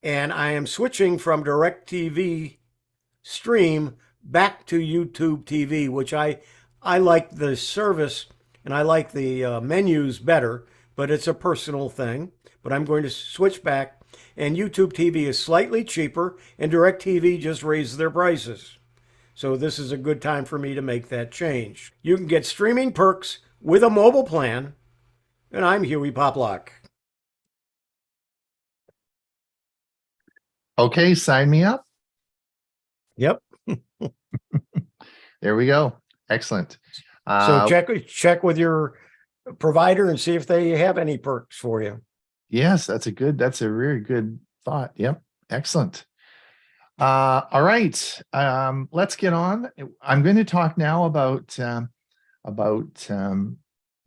and I am switching from DirecTV Stream back to YouTube TV, which I like the service and I like the menus better, but it's a personal thing. But I'm going to switch back, and YouTube TV is slightly cheaper, and DirecTV just raised their prices. So this is a good time for me to make that change. You can get streaming perks with a mobile plan, and I'm Hewie Poplock. Okay, sign me up. Yep. There we go. Excellent. So check with your provider and see if they have any perks for you. Yes, that's a very good thought. Yep. Excellent. All right. Let's get on. I'm going to talk now about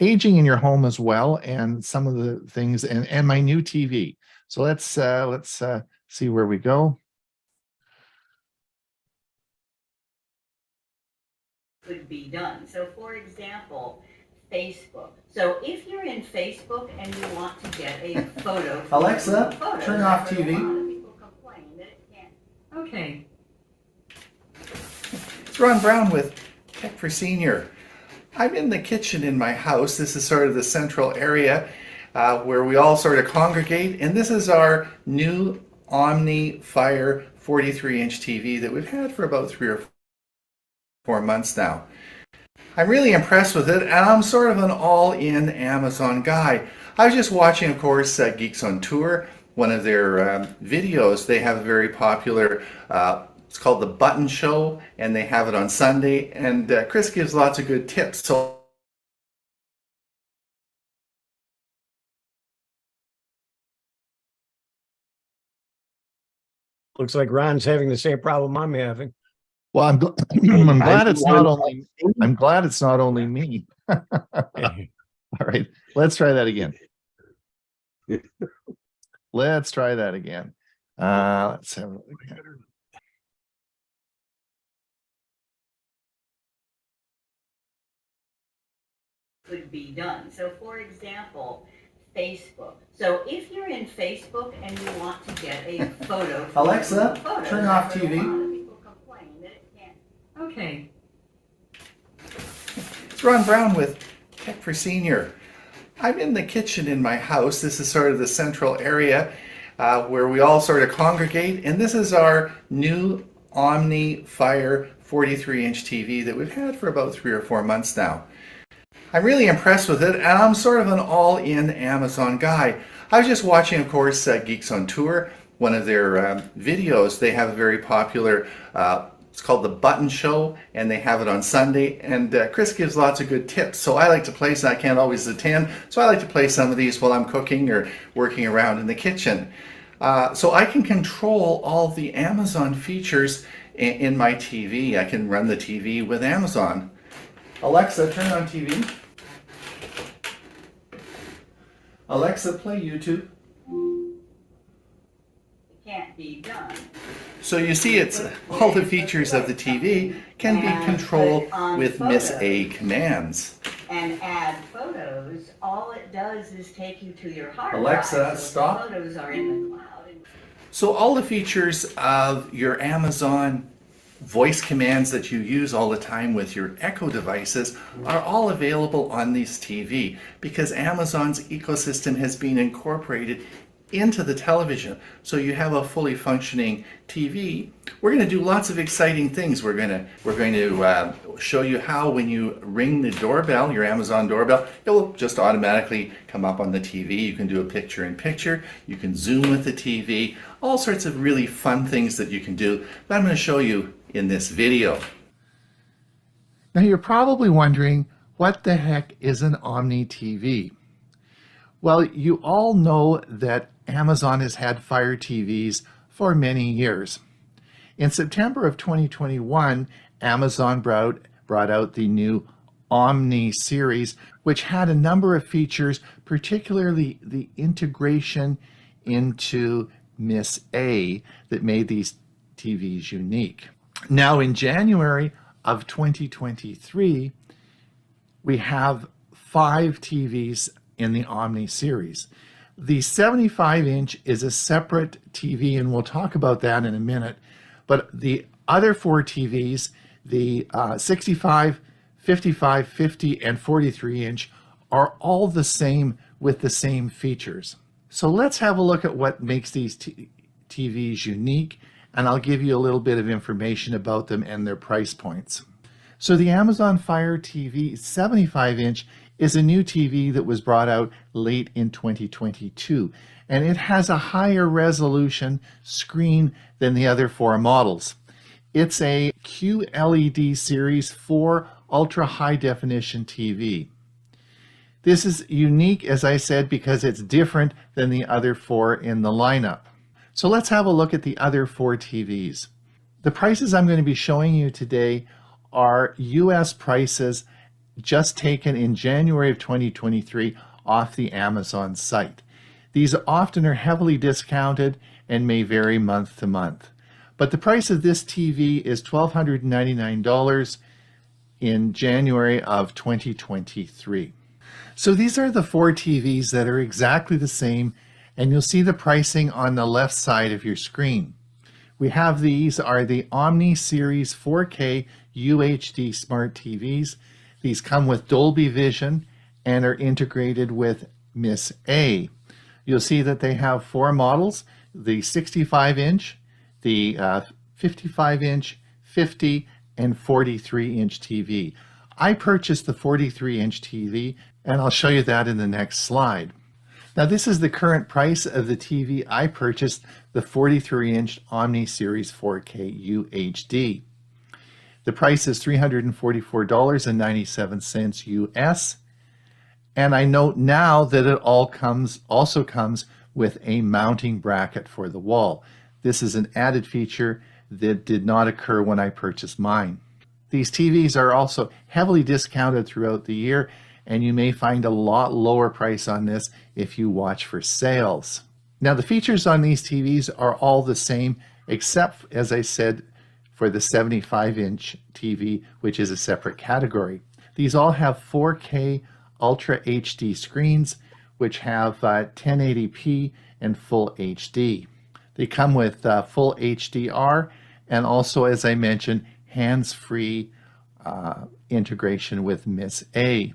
aging in your home as well, and some of the things, and my new TV. So let's see where we go. Could be done. So for example, Facebook. So if you're in Facebook and you want to get a photo. Alexa, turn off TV. A lot of people complain that it can't. Okay. It's Ron Brown with Tech for Senior. I'm in the kitchen in my house. This is sort of the central area where we all sort of congregate. And this is our new Omni Fire 43-inch TV that we've had for about 3 or 4 months now. I'm really impressed with it, and I'm sort of an all-in Amazon guy. I was just watching, of course, Geeks on Tour, one of their videos. They have a very popular, it's called The Button Show, and they have it on Sunday, and Chris gives lots of good tips. So Looks like Ron's having the same problem I'm having. Well, I'm glad it's not only, I'm glad it's not only me. All right, let's try that again. Let's try that again. Let's have a look again. Could be done. So for example, Facebook. So if you're in Facebook and you want to get a photo. Alexa, turn off TV. People complain that it can't. Okay. It's Ron Brown with Tech for Senior. I'm in the kitchen in my house. This is sort of the central area where we all sort of congregate. And this is our new Omni Fire 43-inch TV that we've had for about 3 or 4 months now. I'm really impressed with it, and I'm sort of an all-in Amazon guy. I was just watching, of course, Geeks on Tour, one of their videos. They have a very popular, it's called The Button Show, and they have it on Sunday, and Chris gives lots of good tips. So I like to play, I can't always attend, so I like to play some of these while I'm cooking or working around in the kitchen. So I can control all the Amazon features in my TV. I can run the TV with Amazon. Alexa, turn on TV. Alexa, play YouTube. It can't be done. So you see, it's all the features of the TV can be controlled with Miss A commands. And add photos. All it does is take you to your hard drive. Alexa, so stop. The photos are in the cloud. So all the features of your Amazon voice commands that you use all the time with your Echo devices are all available on this TV because Amazon's ecosystem has been incorporated into the television. So you have a fully functioning TV. We're going to do lots of exciting things. We're going to show you how when you ring the doorbell, your Amazon doorbell, it will just automatically come up on the TV. You can do a picture-in-picture. You can zoom with the TV. All sorts of really fun things that you can do that I'm going to show you in this video. Now you're probably wondering, what the heck is an Omni TV? Well, you all know that Amazon has had Fire TVs for many years. In September of 2021, Amazon brought out the new Omni series, which had a number of features, particularly the integration into Miss A that made these TVs unique. Now in January of 2023, we have 5 TVs in the Omni series. The 75-inch is a separate TV, and we'll talk about that in a minute. But the other 4 TVs, the 65, 55, 50, and 43-inch, are all the same with the same features. So let's have a look at what makes these TVs unique, and I'll give you a little bit of information about them and their price points. So the Amazon Fire TV 75-inch is a new TV that was brought out late in 2022, and it has a higher resolution screen than the other 4 models. It's a QLED Series 4 Ultra High Definition TV. This is unique, as I said, because it's different than the other 4 in the lineup. So let's have a look at the other 4 TVs. The prices I'm going to be showing you today are US prices just taken in January of 2023 off the Amazon site. These often are heavily discounted and may vary month to month. But the price of this TV is $1,299 in January of 2023. So these are the 4 TVs that are exactly the same, and you'll see the pricing on the left side of your screen. We have these are the Omni Series 4K UHD Smart TVs. These come with Dolby Vision and are integrated with Miss A. You'll see that they have 4 models, the 65-inch, the 55-inch, 50, and 43-inch TV. I purchased the 43-inch TV, and I'll show you that in the next slide. Now this is the current price of the TV I purchased, the 43-inch Omni Series 4K UHD. The price is $344.97 US. And I note now that it also comes with a mounting bracket for the wall. This is an added feature that did not occur when I purchased mine. These TVs are also heavily discounted throughout the year, and you may find a lot lower price on this if you watch for sales. Now, the features on these TVs are all the same, except, as I said, for the 75-inch TV, which is a separate category. These all have 4K Ultra HD screens, which have 1080p and full HD. They come with full HDR and also, as I mentioned, hands-free integration with Miss A.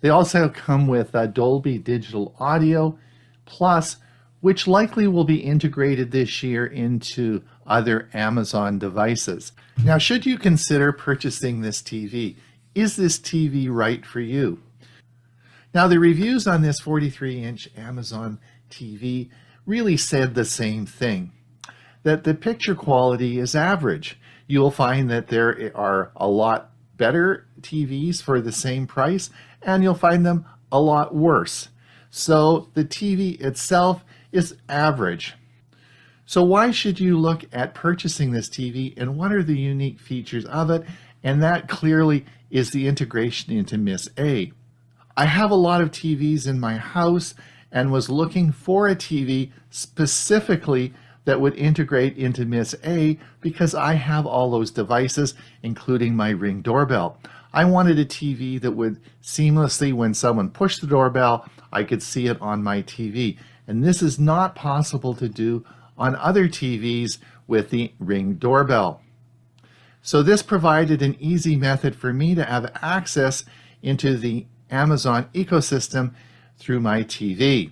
They also come with Dolby Digital Audio Plus, which likely will be integrated this year into other Amazon devices. Now, should you consider purchasing this TV? Is this TV right for you? Now, the reviews on this 43-inch Amazon TV really said the same thing, that the picture quality is average. You'll find that there are a lot better TVs for the same price, and you'll find them a lot worse. So the TV itself is average. So why should you look at purchasing this TV, and what are the unique features of it? And that clearly is the integration into Miss A. I have a lot of TVs in my house and was looking for a TV specifically that would integrate into Miss A because I have all those devices, including my Ring doorbell. I wanted a TV that would seamlessly, when someone pushed the doorbell, I could see it on my TV. And this is not possible to do on other TVs with the Ring doorbell. So this provided an easy method for me to have access into the Amazon ecosystem through my TV.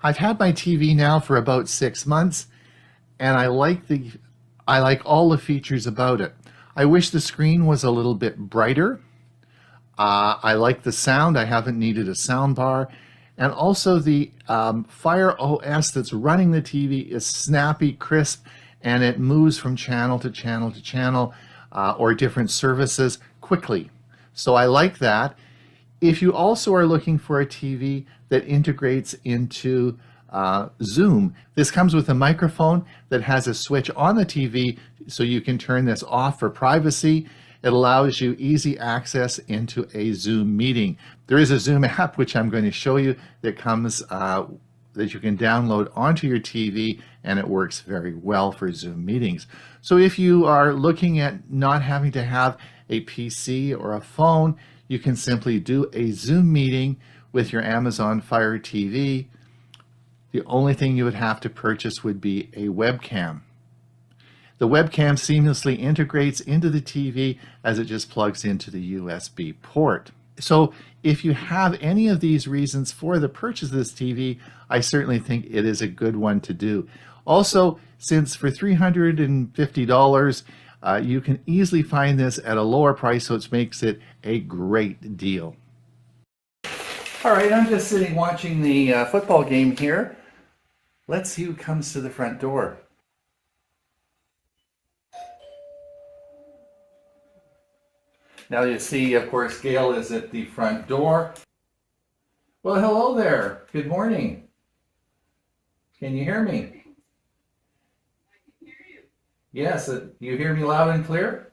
I've had my TV now for about 6 months, and I like all the features about it. I wish the screen was a little bit brighter. I like the sound. I haven't needed a sound bar. And also the Fire OS that's running the TV is snappy, crisp, and it moves from channel to channel to channel or different services quickly. So I like that. If you also are looking for a TV that integrates into Zoom, this comes with a microphone that has a switch on the TV so you can turn this off for privacy. It allows you easy access into a Zoom meeting. There is a Zoom app, which I'm going to show you, that comes that you can download onto your TV, and it works very well for Zoom meetings. So if you are looking at not having to have a PC or a phone, you can simply do a Zoom meeting with your Amazon Fire TV. The only thing you would have to purchase would be a webcam. The webcam seamlessly integrates into the TV as it just plugs into the USB port. So if you have any of these reasons for the purchase of this TV, I certainly think it is a good one to do. Also, since for $350, you can easily find this at a lower price, so it makes it a great deal. All right, I'm just sitting watching the football game here. Let's see who comes to the front door. Now you see, of course, Gail is at the front door. Well, hello there. Good morning. Can you hear me? I can hear you. Yes, you hear me loud and clear?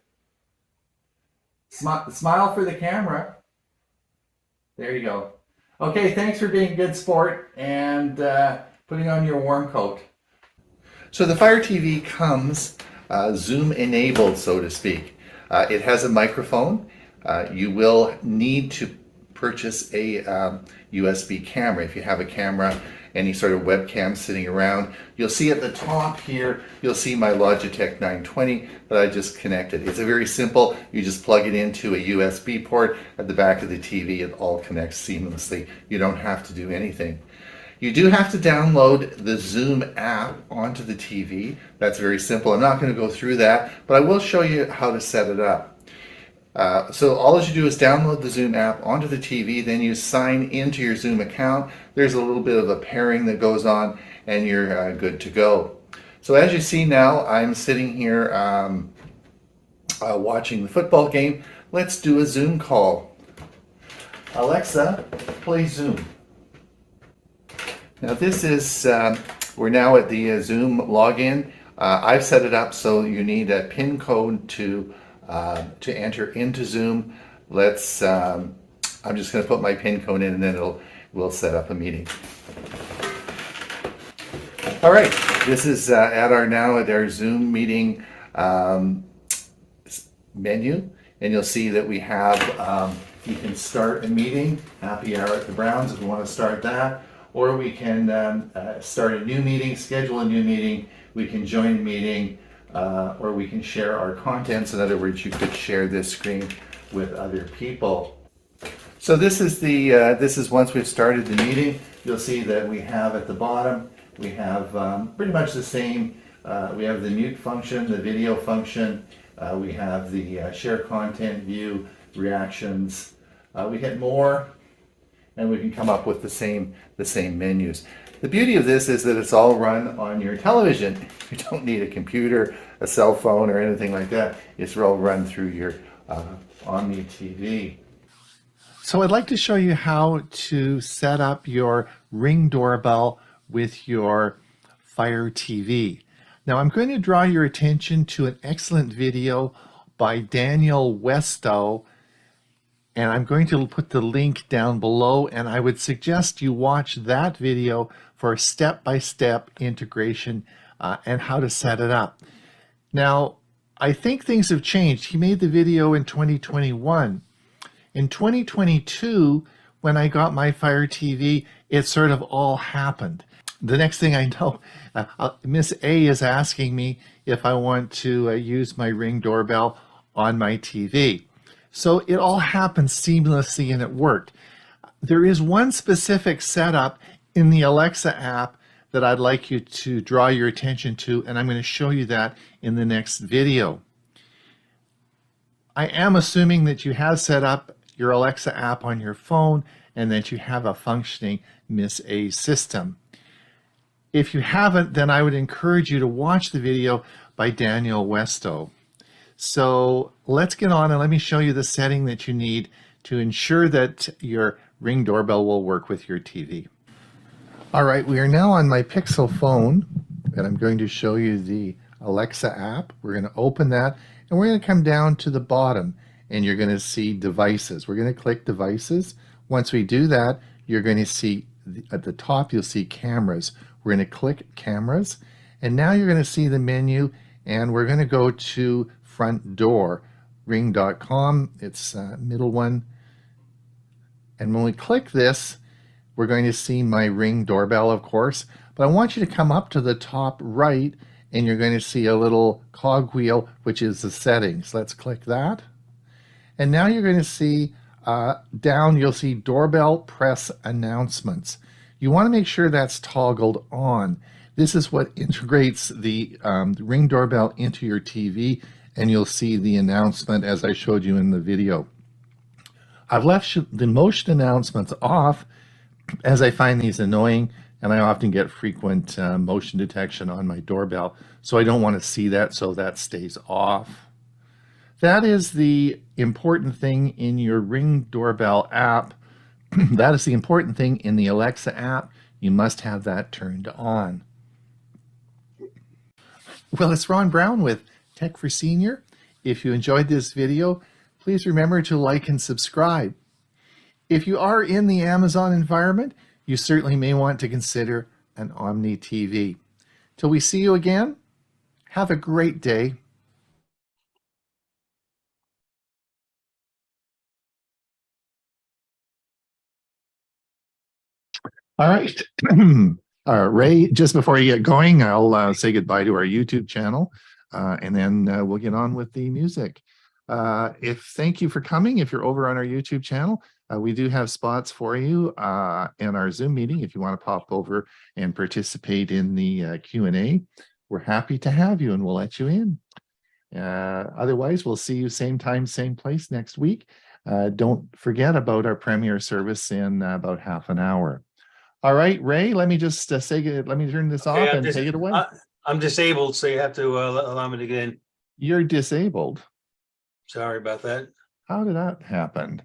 Smile for the camera. There you go. Okay, thanks for being a good sport and putting on your warm coat. So the Fire TV comes Zoom enabled, so to speak. It has a microphone. You will need to purchase a USB camera. If you have a camera, any sort of webcam sitting around, you'll see at the top here, you'll see my Logitech 920 that I just connected. It's a very simple, you just plug it into a USB port at the back of the TV. It all connects seamlessly. You don't have to do anything. You do have to download the Zoom app onto the TV. That's very simple. I'm not going to go through that, but I will show you how to set it up. So all you do is download the Zoom app onto the TV, then you sign into your Zoom account. There's a little bit of a pairing that goes on, and you're good to go. So as you see now, I'm sitting here watching the football game. Let's do a Zoom call. Alexa, play Zoom. Now this is We're now at the Zoom login. I've set it up so you need a PIN code to enter into Zoom. I'm just going to put my PIN code in, and then we'll set up a meeting. All right, this is at our Zoom meeting menu, and you'll see that we have you can start a meeting, happy hour at the Browns if we want to start that, or we can start a new meeting, schedule a new meeting, we can join a meeting, or we can share our contents. In other words, you could share this screen with other people. So this is once we've started the meeting, you'll see that we have at the bottom, we have pretty much the same. We have the mute function, the video function, we have the share content, view, reactions. We hit more, and we can come up with the same menus. The beauty of this is that it's all run on your television. You don't need a computer, a cell phone, or anything like that. It's all run through your Omni TV. So I'd like to show you how to set up your Ring doorbell with your Fire TV. Now I'm going to draw your attention to an excellent video by Daniel Westow, and I'm going to put the link down below, and I would suggest you watch that video for step-by-step integration and how to set it up. Now, I think things have changed. He made the video in 2021. In 2022, when I got my Fire TV, it sort of all happened. The next thing I know, Miss A is asking me if I want to use my Ring doorbell on my TV. So it all happened seamlessly and it worked. There is one specific setup in the Alexa app that I'd like you to draw your attention to, and I'm going to show you that in the next video. I am assuming that you have set up your Alexa app on your phone and that you have a functioning Miss A system. If you haven't, then I would encourage you to watch the video by Daniel Westow. So let's get on and let me show you the setting that you need to ensure that your Ring doorbell will work with your TV. All right, we are now on my Pixel phone, and I'm going to show you the Alexa app. We're going to open that, and we're going to come down to the bottom, and you're going to see devices. We're going to click devices. Once we do that, you're going to see at the top, you'll see cameras. We're going to click cameras, and now you're going to see the menu, and we're going to go to front door, ring.com. It's middle one. And when we click this, we're going to see my Ring doorbell, of course, but I want you to come up to the top right, and you're going to see a little cogwheel, which is the settings. Let's click that. And now you're going to see down, you'll see doorbell press announcements. You want to make sure that's toggled on. This is what integrates the Ring doorbell into your TV, and you'll see the announcement as I showed you in the video. I've left the motion announcements off as I find these annoying, and I often get frequent motion detection on my doorbell, so I don't want to see that, so that stays off. That is the important thing in your Ring doorbell app. That is the important thing in the Alexa app. You must have that turned on. Well, it's Ron Brown with Tech for Senior. If you enjoyed this video, please remember to like and subscribe. If you are in the Amazon environment, you certainly may want to consider an Omni TV. Till we see you again, have a great day. All right. Ray, just before you get going, I'll say goodbye to our YouTube channel, and then we'll get on with the music. Thank you for coming. If you're over on our YouTube channel, we do have spots for you in our Zoom meeting. If you want to pop over and participate in the Q&A, we're happy to have you and we'll let you in. Otherwise, we'll see you same time, same place next week. Don't forget about our premiere service in about half an hour. All right, Ray, let me just let me turn this off and take it away. I'm disabled, so you have to allow me to get in. You're disabled. Sorry about that. How did that happen?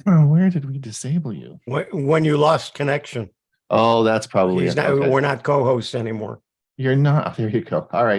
Where did we disable you? When you lost connection. Oh, that's probably He's it. not, Okay. we're not co-hosts anymore. You're not. There you go. All right.